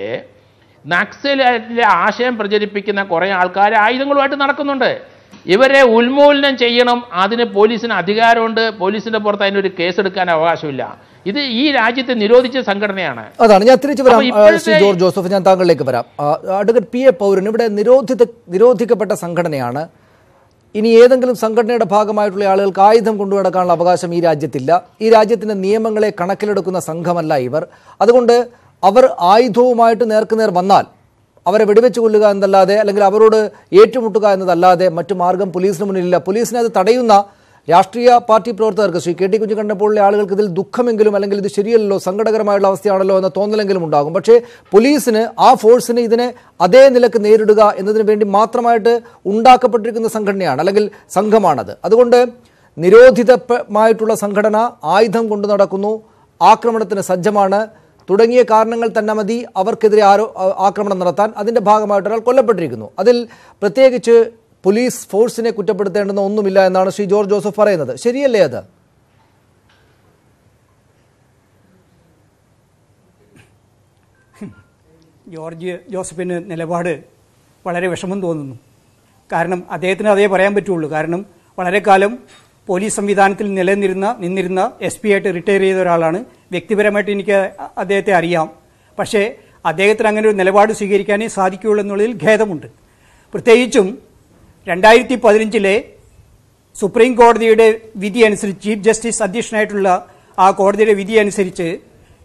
നക്സലിലെ ആശയം പ്രചരിപ്പിക്കുന്ന കുറേ ആൾക്കാർ ആയുധങ്ങളുമായിട്ട് നടക്കുന്നുണ്ട്. ഇവരെ ഉന്മൂലനം ചെയ്യണം. അതിന് പോലീസിന് അധികാരമുണ്ട്. പോലീസിന്റെ പുറത്ത് അതിനൊരു കേസെടുക്കാൻ അവകാശമില്ല. ഇത് ഈ രാജ്യത്തെ നിരോധിച്ച സംഘടനയാണ്. അതാണ് ഞാൻ തിരിച്ചു വരാം. ശ്രീ ജോർജ് ജോസഫ്, ഞാൻ താങ്കളിലേക്ക് വരാം. അഡ്വക്കേറ്റ് പി എ പൗരൻ, ഇവിടെ നിരോധിക്കപ്പെട്ട സംഘടനയാണ്. ഇനി ഏതെങ്കിലും സംഘടനയുടെ ഭാഗമായിട്ടുള്ള ആളുകൾക്ക് ആയുധം കൊണ്ടുനടക്കാനുള്ള അവകാശം ഈ രാജ്യത്തില്ല. ഈ രാജ്യത്തിന്റെ നിയമങ്ങളെ കണക്കിലെടുക്കുന്ന സംഘമല്ല ഇവർ. അതുകൊണ്ട് അവർ ആയുധവുമായിട്ട് നേർക്കുനേർ വന്നാൽ അവരെ വെടിവെച്ച് കൊല്ലുക എന്നല്ലാതെ, അല്ലെങ്കിൽ അവരോട് ഏറ്റുമുട്ടുക എന്നതല്ലാതെ മറ്റു മാർഗം പോലീസിന് മുന്നിലില്ല. പോലീസിനെ അത് തടയുന്ന രാഷ്ട്രീയ പാർട്ടി പ്രവർത്തകർക്ക്, ശ്രീ കെ ടി കുഞ്ഞിക്കണ്ണനെ പോലുള്ള ആളുകൾക്ക് ഇതിൽ ദുഃഖമെങ്കിലും അല്ലെങ്കിൽ ഇത് ശരിയല്ലോ, സങ്കടകരമായുള്ള അവസ്ഥയാണല്ലോ എന്ന തോന്നലെങ്കിലും ഉണ്ടാകും. പക്ഷേ പോലീസിന്, ആ ഫോഴ്സിന് ഇതിനെ അതേ നിലക്ക് നേരിടുക എന്നതിന് വേണ്ടി മാത്രമായിട്ട് ഉണ്ടാക്കപ്പെട്ടിരിക്കുന്ന സംഘടനയാണ്, അല്ലെങ്കിൽ സംഘമാണത്. അതുകൊണ്ട് നിരോധിതമായിട്ടുള്ള സംഘടന ആയുധം കൊണ്ടു നടക്കുന്നു, ആക്രമണത്തിന് സജ്ജമാണ് തുടങ്ങിയ കാരണങ്ങൾ തന്നെ മതി അവർക്കെതിരെ ആക്രമണം നടത്താൻ. അതിൻ്റെ ഭാഗമായിട്ട് ഒരാൾ കൊല്ലപ്പെട്ടിരിക്കുന്നു. അതിൽ പ്രത്യേകിച്ച് പോലീസ് ഫോഴ്സിനെ കുറ്റപ്പെടുത്തേണ്ടുന്ന ഒന്നുമില്ല എന്നാണ് ശ്രീ ജോർജ് ജോസഫ് പറയുന്നത്. ശരിയല്ലേ അത്? ജോർജ് ജോസഫിന് നിലപാട് വളരെ വിഷമം തോന്നുന്നു. കാരണം അദ്ദേഹത്തിന് അതേ പറയാൻ പറ്റുള്ളൂ. കാരണം വളരെ കാലം പോലീസ് സംവിധാനത്തിൽ നിന്നിരുന്ന SP ആയിട്ട് റിട്ടയർ ചെയ്ത ഒരാളാണ്. വ്യക്തിപരമായിട്ട് എനിക്ക് അദ്ദേഹത്തെ അറിയാം. പക്ഷേ അദ്ദേഹത്തിന് അങ്ങനെ ഒരു നിലപാട് സ്വീകരിക്കാനേ സാധിക്കുകയുള്ളൂ എന്നുള്ളതിൽ ഖേദമുണ്ട്. പ്രത്യേകിച്ചും 2015 സുപ്രീം കോടതിയുടെ വിധി അനുസരിച്ച്, ചീഫ് ജസ്റ്റിസ് അധ്യക്ഷനായിട്ടുള്ള ആ കോടതിയുടെ വിധി അനുസരിച്ച്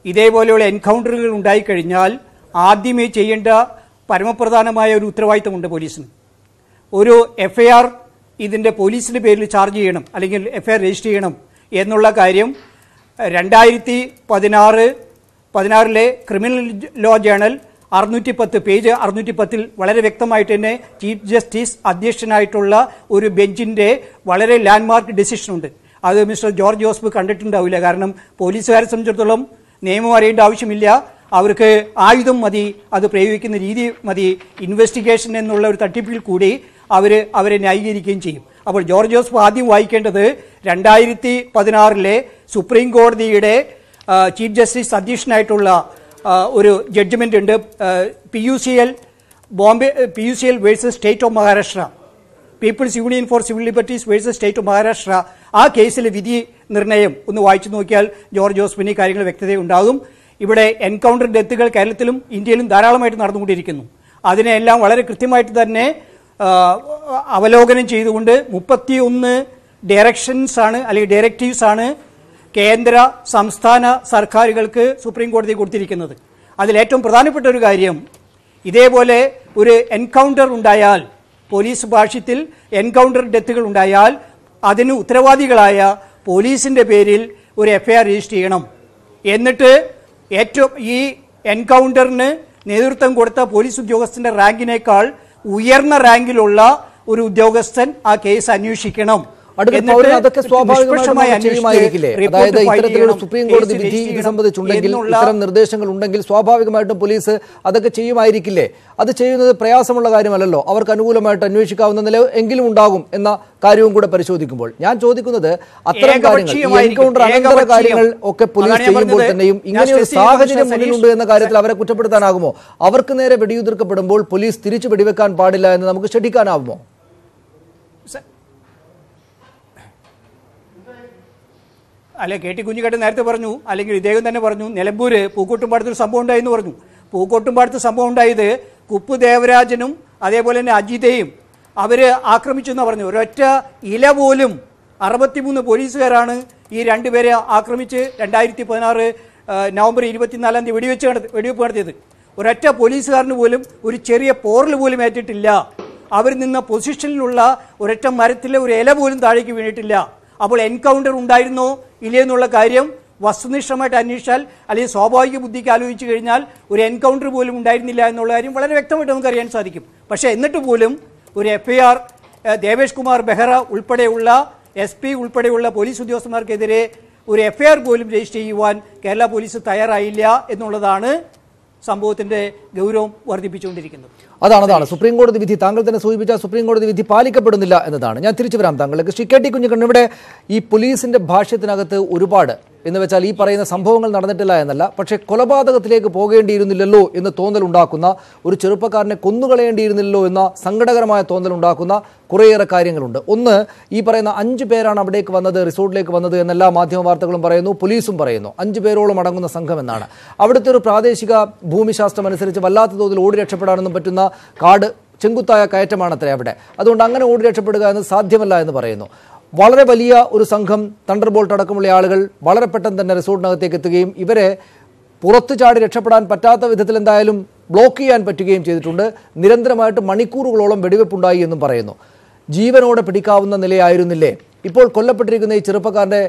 ഇതേപോലെയുള്ള എൻകൗണ്ടറുകൾ ഉണ്ടായിക്കഴിഞ്ഞാൽ ആദ്യമേ ചെയ്യേണ്ട പരമപ്രധാനമായ ഒരു ഉത്തരവാദിത്തമുണ്ട് പോലീസിന്. ഒരു FIR ഇതിൻ്റെ പോലീസിൻ്റെ പേരിൽ ചാർജ് ചെയ്യണം, അല്ലെങ്കിൽ FIR രജിസ്റ്റർ ചെയ്യണം എന്നുള്ള കാര്യം 2016, 16 ക്രിമിനൽ ലോ ജേണൽ 610 പേജ് 610 വളരെ വ്യക്തമായിട്ട് തന്നെ ചീഫ് ജസ്റ്റിസ് അധ്യക്ഷനായിട്ടുള്ള ഒരു ബെഞ്ചിന്റെ വളരെ ലാൻഡ്മാർക്ക് ഡിസിഷൻ ഉണ്ട്. അത് മിസ്റ്റർ ജോർജ് ജോസഫ് കണ്ടിട്ടുണ്ടാവില്ല. കാരണം പോലീസുകാരെ സംബന്ധിച്ചിടത്തോളം നിയമം അറിയേണ്ട ആവശ്യമില്ല, അവർക്ക് ആയുധം മതി, അത് പ്രയോഗിക്കുന്ന രീതി മതി, ഇൻവെസ്റ്റിഗേഷൻ എന്നുള്ള ഒരു തട്ടിപ്പിൽ കൂടി അവരെ ന്യായീകരിക്കുകയും ചെയ്യും. അപ്പോൾ ജോർജ് ജോസഫ് ആദ്യം വായിക്കേണ്ടത് 2016 സുപ്രീം കോടതിയുടെ ചീഫ് ജസ്റ്റിസ് അധ്യക്ഷനായിട്ടുള്ള ഒരു ജഡ്ജ്മെന്റ് ഉണ്ട്, PUCL versus state of Maharashtra, people's union for civil liberties versus state of Maharashtra. ആ കേസിലെ വിധി നിർണയം ഒന്ന് വായിച്ചു നോക്കിയാൽ ജോർജ് ജോസഫിന് കാര്യങ്ങൾ വ്യക്തതയുണ്ടാകും. ഇവിടെ എൻകൗണ്ടർ ഡെത്തുകൾ കേരളത്തിലും ഇന്ത്യയിലും ധാരാളമായിട്ട് നടന്നുകൊണ്ടിരിക്കുന്നു. അതിനെല്ലാം വളരെ കൃത്യമായിട്ട് തന്നെ അവലോകനം ചെയ്തുകൊണ്ട് 31 ഡയറക്ഷൻസ് ആണ് അല്ലെങ്കിൽ ഡയറക്റ്റീവ്സ് ആണ് കേന്ദ്ര സംസ്ഥാന സർക്കാരുകൾക്ക് സുപ്രീം കോടതി കൊടുത്തിരിക്കുന്നത്. അതിലേറ്റവും പ്രധാനപ്പെട്ട ഒരു കാര്യം, ഇതേപോലെ ഒരു എൻകൗണ്ടർ ഉണ്ടായാൽ, പോലീസ് ഭാഷ്യത്തിൽ എൻകൗണ്ടർ ഡെത്തുകൾ ഉണ്ടായാൽ അതിന് ഉത്തരവാദികളായ പോലീസിന്റെ പേരിൽ ഒരു FIR രജിസ്റ്റർ ചെയ്യണം. എന്നിട്ട് ഏറ്റവും ഈ എൻകൗണ്ടറിന് നേതൃത്വം കൊടുത്ത പോലീസ് ഉദ്യോഗസ്ഥന്റെ റാങ്കിനേക്കാൾ ഉയർന്ന റാങ്കിലുള്ള ഒരു ഉദ്യോഗസ്ഥൻ ആ കേസ് അന്വേഷിക്കണം. അതൊക്കെ സ്വാഭാവികമായും ചെയ്യുമായിരിക്കില്ലേ? അതായത് ഇത്തരത്തിലുള്ള സുപ്രീം കോടതി വിധി ഇത് സംബന്ധിച്ചുണ്ടെങ്കിൽ, ഇത്തരം നിർദ്ദേശങ്ങൾ ഉണ്ടെങ്കിൽ സ്വാഭാവികമായിട്ടും പോലീസ് അതൊക്കെ ചെയ്യുമായിരിക്കില്ലേ? അത് ചെയ്യുന്നത് പ്രയാസമുള്ള കാര്യമല്ലല്ലോ. അവർക്ക് അനുകൂലമായിട്ട് അന്വേഷിക്കാവുന്ന നില എങ്കിലും ഉണ്ടാകും എന്ന കാര്യവും കൂടെ പരിശോധിക്കുമ്പോൾ ഞാൻ ചോദിക്കുന്നത്, അത്തരം കാര്യങ്ങൾ, എൻകൗണ്ടർ അനന്തര കാര്യങ്ങൾ ഒക്കെ പോലീസ് ചെയ്യുമ്പോൾ തന്നെയും ഇങ്ങനെയൊരു സാഹചര്യം മുന്നിലുണ്ട് എന്ന കാര്യത്തിൽ അവരെ കുറ്റപ്പെടുത്താനാകുമോ? അവർക്ക് നേരെ വെടിയുതിർക്കപ്പെടുമ്പോൾ പോലീസ് തിരിച്ചു വെടിവെക്കാൻ പാടില്ല എന്ന് നമുക്ക് ശഠിക്കാനാവുമോ? അല്ലെ, KT കുഞ്ഞിക്കട്ടൻ നേരത്തെ പറഞ്ഞു, അല്ലെങ്കിൽ ഇദ്ദേഹം തന്നെ പറഞ്ഞു, നിലമ്പൂര് പൂക്കോട്ടുംപാടത്തൊരു സംഭവം ഉണ്ടായെന്ന് പറഞ്ഞു. പൂക്കോട്ടുംപാടത്ത് സംഭവം ഉണ്ടായത് കുപ്പ് ദേവരാജനും അതേപോലെ തന്നെ അജിതയും അവര് ആക്രമിച്ചു എന്ന് പറഞ്ഞു. ഒരൊറ്റ ഇല പോലും 63 പോലീസുകാരാണ് ഈ രണ്ടുപേരെ ആക്രമിച്ച് 2016 നവംബർ 24 വെടിവെപ്പ് നടത്തിയത്. ഒരൊറ്റ പോലീസുകാരന് പോലും ഒരു ചെറിയ പോറൽ പോലും ഏറ്റിട്ടില്ല. അവർ നിന്ന പൊസിഷനിലുള്ള ഒരൊറ്റ മരത്തിലെ ഒരു ഇല പോലും താഴേക്ക് വീണിട്ടില്ല. അപ്പോൾ എൻകൗണ്ടർ ഉണ്ടായിരുന്നോ ഇല്ലയെന്നുള്ള കാര്യം വസ്തുനിഷ്ഠമായിട്ട് അന്വേഷിച്ചാൽ, അല്ലെങ്കിൽ സ്വാഭാവിക ബുദ്ധിക്ക് ആലോചിച്ചു കഴിഞ്ഞാൽ ഒരു എൻകൗണ്ടർ പോലും ഉണ്ടായിരുന്നില്ല എന്നുള്ള കാര്യം വളരെ വ്യക്തമായിട്ട് നമുക്ക് അറിയാൻ സാധിക്കും. പക്ഷേ എന്നിട്ട് പോലും ഒരു FIR ദേവേഷ് കുമാർ ബെഹ്റ ഉൾപ്പെടെയുള്ള SP ഉൾപ്പെടെയുള്ള പോലീസ് ഉദ്യോഗസ്ഥന്മാർക്കെതിരെ ഒരു FIR പോലും രജിസ്റ്റർ ചെയ്യുവാൻ കേരള പോലീസ് തയ്യാറായില്ല എന്നുള്ളതാണ് സംഭവത്തിന്റെ ഗൗരവം വർദ്ധിപ്പിച്ചുകൊണ്ടിരിക്കുന്നത്. അതാണ് സുപ്രീം കോടതി വിധി. താങ്കൾ തന്നെ സൂചിപ്പിച്ച സുപ്രീം കോടതി വിധി പാലിക്കപ്പെടുന്നില്ല എന്നതാണ്. ഞാൻ തിരിച്ചു വരാം താങ്കളിലേക്ക്. ശ്രീ KT കുഞ്ഞിക്കണ്ണൻ, ഇവിടെ ഈ പോലീസിന്റെ ഭാഷ്യത്തിനകത്ത് ഒരുപാട് എന്ന് വെച്ചാൽ ഈ പറയുന്ന സംഭവങ്ങൾ നടന്നിട്ടില്ല എന്നല്ല, പക്ഷേ കൊലപാതകത്തിലേക്ക് പോകേണ്ടിയിരുന്നില്ലല്ലോ എന്ന് തോന്നലുണ്ടാക്കുന്ന, ഒരു ചെറുപ്പക്കാരനെ കൊന്നുകളയേണ്ടിയിരുന്നില്ലല്ലോ എന്ന സങ്കടകരമായ തോന്നലുണ്ടാക്കുന്ന കുറേയേറെ കാര്യങ്ങളുണ്ട്. ഒന്ന്, ഈ പറയുന്ന 5 പേരാണ് അവിടേക്ക് വന്നത്, റിസോർട്ടിലേക്ക് വന്നത് എന്നെല്ലാ മാധ്യമ വാർത്തകളും പറയുന്നു, പോലീസും പറയുന്നു. 5 പേരോളം അടങ്ങുന്ന സംഘം എന്നാണ്. അവിടുത്തെ ഒരു പ്രാദേശിക ഭൂമിശാസ്ത്രം അനുസരിച്ച് വല്ലാത്ത തോതിൽ ഓടി രക്ഷപ്പെടാനൊന്നും പറ്റുന്ന കാട്, ചെങ്കുത്തായ കയറ്റമാണത്രേ അവിടെ. അതുകൊണ്ട് അങ്ങനെ ഓടി രക്ഷപ്പെടുക എന്നത് സാധ്യമല്ല എന്ന് പറയുന്നു. വളരെ വലിയ ഒരു സംഘം തണ്ടർബോൾട്ട് അടക്കമുള്ള ആളുകൾ വളരെ പെട്ടെന്ന് തന്നെ റിസോർട്ടിനകത്തേക്ക് എത്തുകയും ഇവരെ പുറത്തു ചാടി രക്ഷപ്പെടാൻ പറ്റാത്ത വിധത്തിൽ എന്തായാലും ബ്ലോക്ക് ചെയ്യാൻ പറ്റുകയും ചെയ്തിട്ടുണ്ട്. നിരന്തരമായിട്ട് മണിക്കൂറുകളോളം വെടിവെപ്പുണ്ടായി എന്നും പറയുന്നു. ജീവനോടെ പിടിക്കാവുന്ന നിലയായിരുന്നില്ലേ? ഇപ്പോൾ കൊല്ലപ്പെട്ടിരിക്കുന്ന ഈ ചെറുപ്പക്കാരൻ്റെ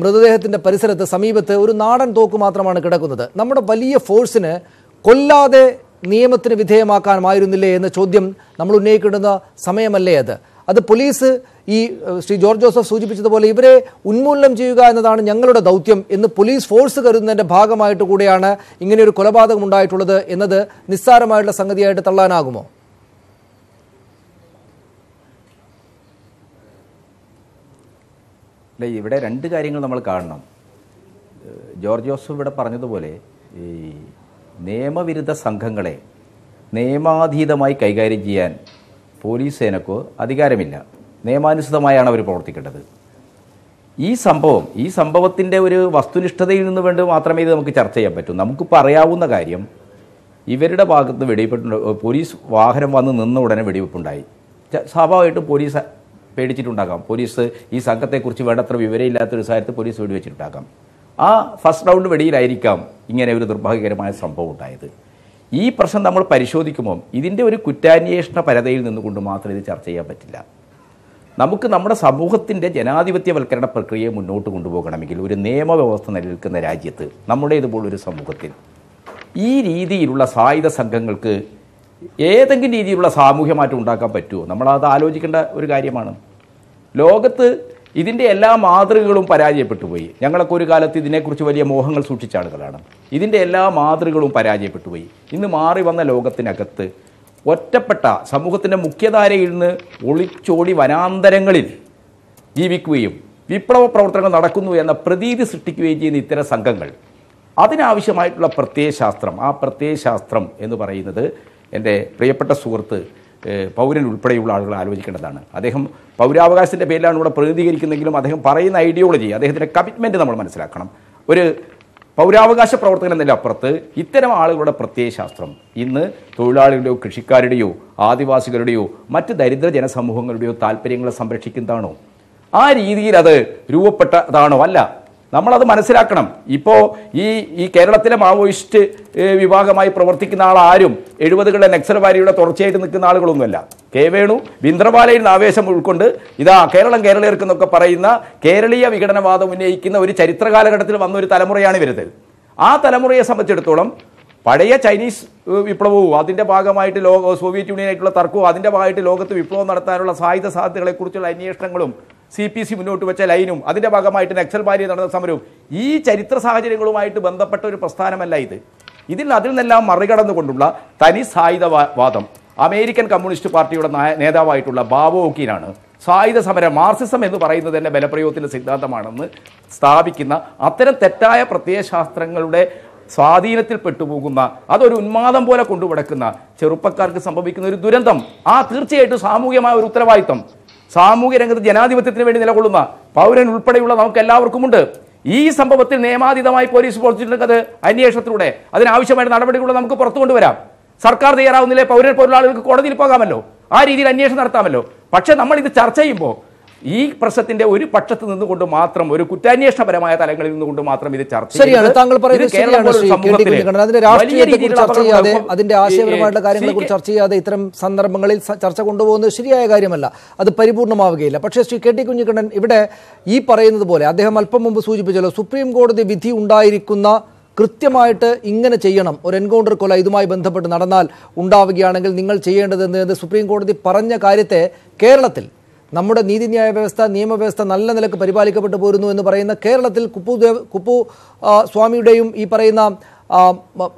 മൃതദേഹത്തിൻ്റെ പരിസരത്ത് സമീപത്ത് ഒരു നാടൻ തോക്ക് മാത്രമാണ് കിടക്കുന്നത്. നമ്മുടെ വലിയ ഫോഴ്സിന് കൊല്ലാതെ നിയമത്തിന് വിധേയമാക്കാമായിരുന്നില്ലേ എന്ന ചോദ്യം നമ്മൾ ഉന്നയിക്കേണ്ടുന്ന സമയമല്ലേ അത് പോലീസ് ഈ ശ്രീ ജോർജ് ജോസഫ് സൂചിപ്പിച്ചതുപോലെ ഇവരെ ഉന്മൂലനം ചെയ്യുക എന്നതാണ് ഞങ്ങളുടെ ദൗത്യം എന്ന് പോലീസ് ഫോഴ്സ് കരുതുന്നതിൻ്റെ ഭാഗമായിട്ട് കൂടെയാണ് ഇങ്ങനെയൊരു കൊലപാതകം ഉണ്ടായിട്ടുള്ളത് എന്നത് നിസ്സാരമായിട്ടുള്ള സംഗതിയായിട്ട് തള്ളാനാകുമോ? അല്ല, ഇവിടെ 2 കാര്യങ്ങൾ നമ്മൾ കാണണം. ജോർജ് ജോസഫ് ഇവിടെ പറഞ്ഞതുപോലെ ഈ നിയമവിരുദ്ധ സംഘങ്ങളെ നിയമാതീതമായി കൈകാര്യം ചെയ്യാൻ പോലീസ് സേനക്കോ അധികാരമില്ല. നിയമാനുസൃതമായാണ് അവർ പ്രവർത്തിക്കേണ്ടത്. ഈ സംഭവത്തിൻ്റെ ഒരു വസ്തുനിഷ്ഠതയിൽ നിന്ന് വേണ്ടി മാത്രമേ ഇത് നമുക്ക് ചർച്ച ചെയ്യാൻ പറ്റൂ. നമുക്കിപ്പോൾ അറിയാവുന്ന കാര്യം, ഇവരുടെ ഭാഗത്ത് വെടിവെപ്പ്, പോലീസ് വാഹനം വന്ന് നിന്ന ഉടനെ വെടിവെപ്പുണ്ടായി. സ്വാഭാവികമായിട്ടും പോലീസ് പേടിച്ചിട്ടുണ്ടാകാം. പോലീസ് ഈ സംഘത്തെക്കുറിച്ച് വേണ്ടത്ര വിവരമില്ലാത്തൊരു സാഹചര്യത്തിൽ പോലീസ് വെടിവെച്ചിട്ടുണ്ടാകാം. ആ ഫസ്റ്റ് റൗണ്ട് വെടിയിലായിരിക്കാം ഇങ്ങനെ ഒരു നിർഭാഗ്യകരമായ സംഭവം ഉണ്ടായത്. ഈ പ്രശ്നം നമ്മൾ പരിശോധിക്കുമ്പോൾ ഇതിൻ്റെ ഒരു കുറ്റാന്വേഷണ പരതയിൽ നിന്നുകൊണ്ട് മാത്രം ഇത് ചർച്ച ചെയ്യാൻ പറ്റില്ല. നമുക്ക് നമ്മുടെ സമൂഹത്തിൻ്റെ ജനാധിപത്യവൽക്കരണ പ്രക്രിയയെ മുന്നോട്ട് കൊണ്ടുപോകണമെങ്കിൽ ഒരു നിയമവ്യവസ്ഥ നിലനിൽക്കുന്ന രാജ്യത്ത് നമ്മുടേതുപോലൊരു സമൂഹത്തിൽ ഈ രീതിയിലുള്ള സായുധ സംഘങ്ങൾക്ക് ഏതെങ്കിലും രീതിയിലുള്ള സാമൂഹ്യ മാറ്റം ഉണ്ടാക്കാൻ പറ്റുമോ? നമ്മളത് ആലോചിക്കേണ്ട ഒരു കാര്യമാണ്. ലോകത്ത് ഇതിൻ്റെ എല്ലാ മാതൃകകളും പരാജയപ്പെട്ടു പോയി. ഞങ്ങളൊക്കെ ഒരു കാലത്ത് ഇതിനെക്കുറിച്ച് വലിയ മോഹങ്ങൾ സൂക്ഷിച്ച ആളുകളാണ്. ഇതിൻ്റെ എല്ലാ മാതൃകകളും പരാജയപ്പെട്ടു പോയി. ഇന്ന് മാറി വന്ന ലോകത്തിനകത്ത് ഒറ്റപ്പെട്ട സമൂഹത്തിൻ്റെ മുഖ്യധാരയിൽ നിന്ന് ഒളിച്ചോടി വനാന്തരങ്ങളിൽ ജീവിക്കുകയും വിപ്ലവ പ്രവർത്തനങ്ങൾ നടക്കുന്നു എന്ന പ്രതീതി സൃഷ്ടിക്കുകയും ചെയ്യുന്ന ഇത്തരം സംഘങ്ങൾ, അതിനാവശ്യമായിട്ടുള്ള പ്രത്യയശാസ്ത്രം, ആ പ്രത്യയശാസ്ത്രം എന്ന് പറയുന്നത് എൻ്റെ പ്രിയപ്പെട്ട സുഹൃത്ത് പൗരൻ ഉൾപ്പെടെയുള്ള ആളുകൾ ആലോചിക്കേണ്ടതാണ്. അദ്ദേഹം പൗരാവകാശത്തിൻ്റെ പേരിലാണ് ഇവിടെ പ്രതിനിധീകരിക്കുന്നെങ്കിലും അദ്ദേഹം പറയുന്ന ഐഡിയോളജി, അദ്ദേഹത്തിൻ്റെ കമ്മിറ്റ്മെൻറ്റ് നമ്മൾ മനസ്സിലാക്കണം. ഒരു പൗരാവകാശ പ്രവർത്തകൻ എന്നതിലപ്പുറത്ത് ഇത്തരം ആളുകളുടെ പ്രത്യയശാസ്ത്രം ഇന്ന് തൊഴിലാളികളുടെയോ കൃഷിക്കാരുടെയോ ആദിവാസികളുടെയോ മറ്റ് ദരിദ്ര ജനസമൂഹങ്ങളുടെയോ താല്പര്യങ്ങളെ സംരക്ഷിക്കുന്നതാണോ? ആ രീതിയിൽ അത് രൂപപ്പെട്ടതാണോ? അല്ല. നമ്മളത് മനസ്സിലാക്കണം. ഇപ്പോൾ ഈ കേരളത്തിലെ മാവോയിസ്റ്റ് വിഭാഗമായി പ്രവർത്തിക്കുന്ന ആളാരും 70കളുടെ നക്സൽവാരിയുടെ തുടർച്ചയായിട്ട് നിൽക്കുന്ന ആളുകളൊന്നുമല്ല. കെ വേണു ബിന്ദ്രവാലയിൽ നിന്ന് ആവേശം ഉൾക്കൊണ്ട് ഇതാ കേരളം കേരളീയർക്കെന്നൊക്കെ പറയുന്ന കേരളീയ വിഘടനവാദം ഉന്നയിക്കുന്ന ഒരു ചരിത്ര കാലഘട്ടത്തിൽ വന്ന ഒരു തലമുറയാണ് വരുന്നത്. ആ തലമുറയെ സംബന്ധിച്ചിടത്തോളം പഴയ ചൈനീസ് വിപ്ലവവും അതിൻ്റെ ഭാഗമായിട്ട് സോവിയറ്റ് യൂണിയനായിട്ടുള്ള തർക്കവും അതിൻ്റെ ഭാഗമായിട്ട് ലോകത്ത് വിപ്ലവം നടത്താനുള്ള സായുധ സാധ്യതകളെക്കുറിച്ചുള്ള അന്വേഷണങ്ങളും CPC മുന്നോട്ട് വെച്ച ലൈനും അതിൻ്റെ ഭാഗമായിട്ട് നക്സൽബാരി നടന്ന സമരവും ഈ ചരിത്ര സാഹചര്യങ്ങളുമായിട്ട് ബന്ധപ്പെട്ട ഒരു പ്രസ്ഥാനമല്ല ഇത്. അതിൽ നിന്നെല്ലാം മറികടന്നുകൊണ്ടുള്ള തനി സായുധവാദം അമേരിക്കൻ കമ്മ്യൂണിസ്റ്റ് പാർട്ടിയുടെ നേതാവായിട്ടുള്ള ബാബോ ഓക്കീനാണ് സായുധ സമരം മാർക്സിസം എന്ന് പറയുന്നത് തന്നെ ബലപ്രയോഗത്തിൻ്റെ സിദ്ധാന്തമാണെന്ന് സ്ഥാപിക്കുന്ന അത്തരം തെറ്റായ പ്രത്യയശാസ്ത്രങ്ങളുടെ സ്വാധീനത്തിൽ പെട്ടുപോകുന്ന, അതൊരു ഉന്മാദം പോലെ കൊണ്ടുപടക്കുന്ന ചെറുപ്പക്കാർക്ക് സംഭവിക്കുന്ന ഒരു ദുരന്തം, തീർച്ചയായിട്ടും സാമൂഹികമായ ഒരു ഉത്തരവാദിത്വം സാമൂഹ്യ രംഗത്ത് ജനാധിപത്യത്തിന് വേണ്ടി നിലകൊള്ളുന്ന പൗരൻ ഉൾപ്പെടെയുള്ള നമുക്ക് എല്ലാവർക്കുമുണ്ട്. ഈ സംഭവത്തിൽ നിയമാതീതമായി പോലീസ് പ്രവർത്തിച്ചിട്ടുണ്ടെങ്കിൽ അത് അന്വേഷണത്തിലൂടെ അതിനാവശ്യമായ നടപടികൾ നമുക്ക് പുറത്തു കൊണ്ടുവരാം. സർക്കാർ തയ്യാറാവുന്നില്ലേ പൗരൻ പോലുള്ള ആളുകൾക്ക് കോടതിയിൽ പോകാമല്ലോ, ആ രീതിയിൽ അന്വേഷണം നടത്താമല്ലോ. പക്ഷെ നമ്മൾ ഇത് ചർച്ച ചെയ്യുമ്പോൾ ഈ പ്രശ്നത്തിന്റെ ഒരു പക്ഷത്ത് നിന്നുകൊണ്ട് മാത്രം, ഒരു കുറ്റാന്വേഷണപരമായ തലങ്ങളിൽ നിന്നുകൊണ്ട് മാത്രം ഇത് ചർച്ച ശരിയാണ്. താങ്കൾ പറയുന്നത് ശരിയാണ് ശ്രീ KT. അതിന്റെ രാഷ്ട്രീയത്തെക്കുറിച്ച് ചർച്ച ചെയ്യാതെ, അതിന്റെ ആശയപരമായിട്ടുള്ള കാര്യങ്ങളെക്കുറിച്ച് ചർച്ച ചെയ്യാതെ ഇത്തരം സന്ദർഭങ്ങളിൽ ചർച്ച കൊണ്ടുപോകുന്നത് ശരിയായ കാര്യമല്ല, അത് പരിപൂർണമാവുകയില്ല. പക്ഷേ ശ്രീ KT കുഞ്ഞിക്കണ്ണൻ ഇവിടെ ഈ പറയുന്നത് പോലെ അദ്ദേഹം അല്പം മുമ്പ് സൂചിപ്പിച്ചല്ലോ, സുപ്രീം കോടതി വിധി ഉണ്ടായിരിക്കുന്ന കൃത്യമായിട്ട് ഇങ്ങനെ ചെയ്യണം, ഒരു എൻകൗണ്ടർ കൊല ഇതുമായി ബന്ധപ്പെട്ട് നടന്നാൽ ഉണ്ടാവുകയാണെങ്കിൽ നിങ്ങൾ ചെയ്യേണ്ടതെന്ന് സുപ്രീം കോടതി പറഞ്ഞ കാര്യത്തെ കേരളത്തിൽ നമ്മുടെ നീതിന്യായ വ്യവസ്ഥ, നിയമവ്യവസ്ഥ നല്ല നിലക്ക് പരിപാലിക്കപ്പെട്ടു പോരുന്നു എന്ന് പറയുന്ന കേരളത്തിൽ കുപ്പു സ്വാമിയുടെയും ഈ പറയുന്ന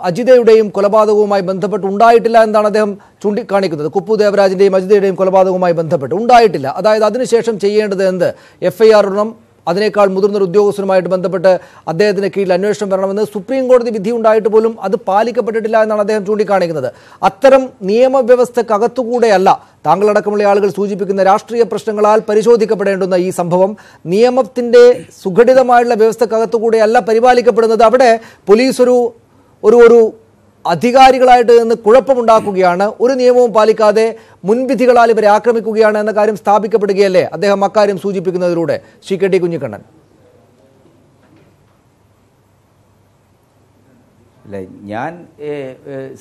അജിതയുടെയും കൊലപാതകവുമായി ബന്ധപ്പെട്ട് ഉണ്ടായിട്ടില്ല എന്നാണ് അദ്ദേഹം ചൂണ്ടിക്കാണിക്കുന്നത്. കുപ്പു ദേവരാജിൻ്റെയും അജിതയുടെയും കൊലപാതകവുമായി ബന്ധപ്പെട്ട് ഉണ്ടായിട്ടില്ല. അതായത് അതിനുശേഷം ചെയ്യേണ്ടത് എന്ത്? FIR ഇടണം, അതിനേക്കാൾ മുതിർന്നൊരു ഉദ്യോഗസ്ഥനുമായിട്ട് ബന്ധപ്പെട്ട് അദ്ദേഹത്തിന് കീഴിൽ അന്വേഷണം വരണമെന്ന് സുപ്രീം കോടതി വിധി ഉണ്ടായിട്ട് പോലും അത് പാലിക്കപ്പെട്ടിട്ടില്ല എന്നാണ് അദ്ദേഹം ചൂണ്ടിക്കാണിക്കുന്നത്. അത്തരം നിയമവ്യവസ്ഥക്കകത്തുകൂടെയല്ല താങ്കളടക്കമുള്ള ആളുകൾ സൂചിപ്പിക്കുന്ന രാഷ്ട്രീയ പ്രശ്നങ്ങളാൽ പരിശോധിക്കപ്പെടേണ്ടുന്ന ഈ സംഭവം നിയമത്തിൻ്റെ സുഘടിതമായുള്ള വ്യവസ്ഥക്കകത്തുകൂടെയല്ല പരിപാലിക്കപ്പെടുന്നത്. അവിടെ പോലീസ് ഒരു അധികാരികളായിട്ട് നിന്ന് കുഴപ്പമുണ്ടാക്കുകയാണ്, ഒരു നിയമവും പാലിക്കാതെ മുൻവിധികളാൽ ഇവരെ ആക്രമിക്കുകയാണ് എന്ന കാര്യം സ്ഥാപിക്കപ്പെടുകയല്ലേ അദ്ദേഹം അക്കാര്യം സൂചിപ്പിക്കുന്നതിലൂടെ? ശ്രീ KT കുഞ്ഞിക്കണ്ണൻ. അല്ല, ഞാൻ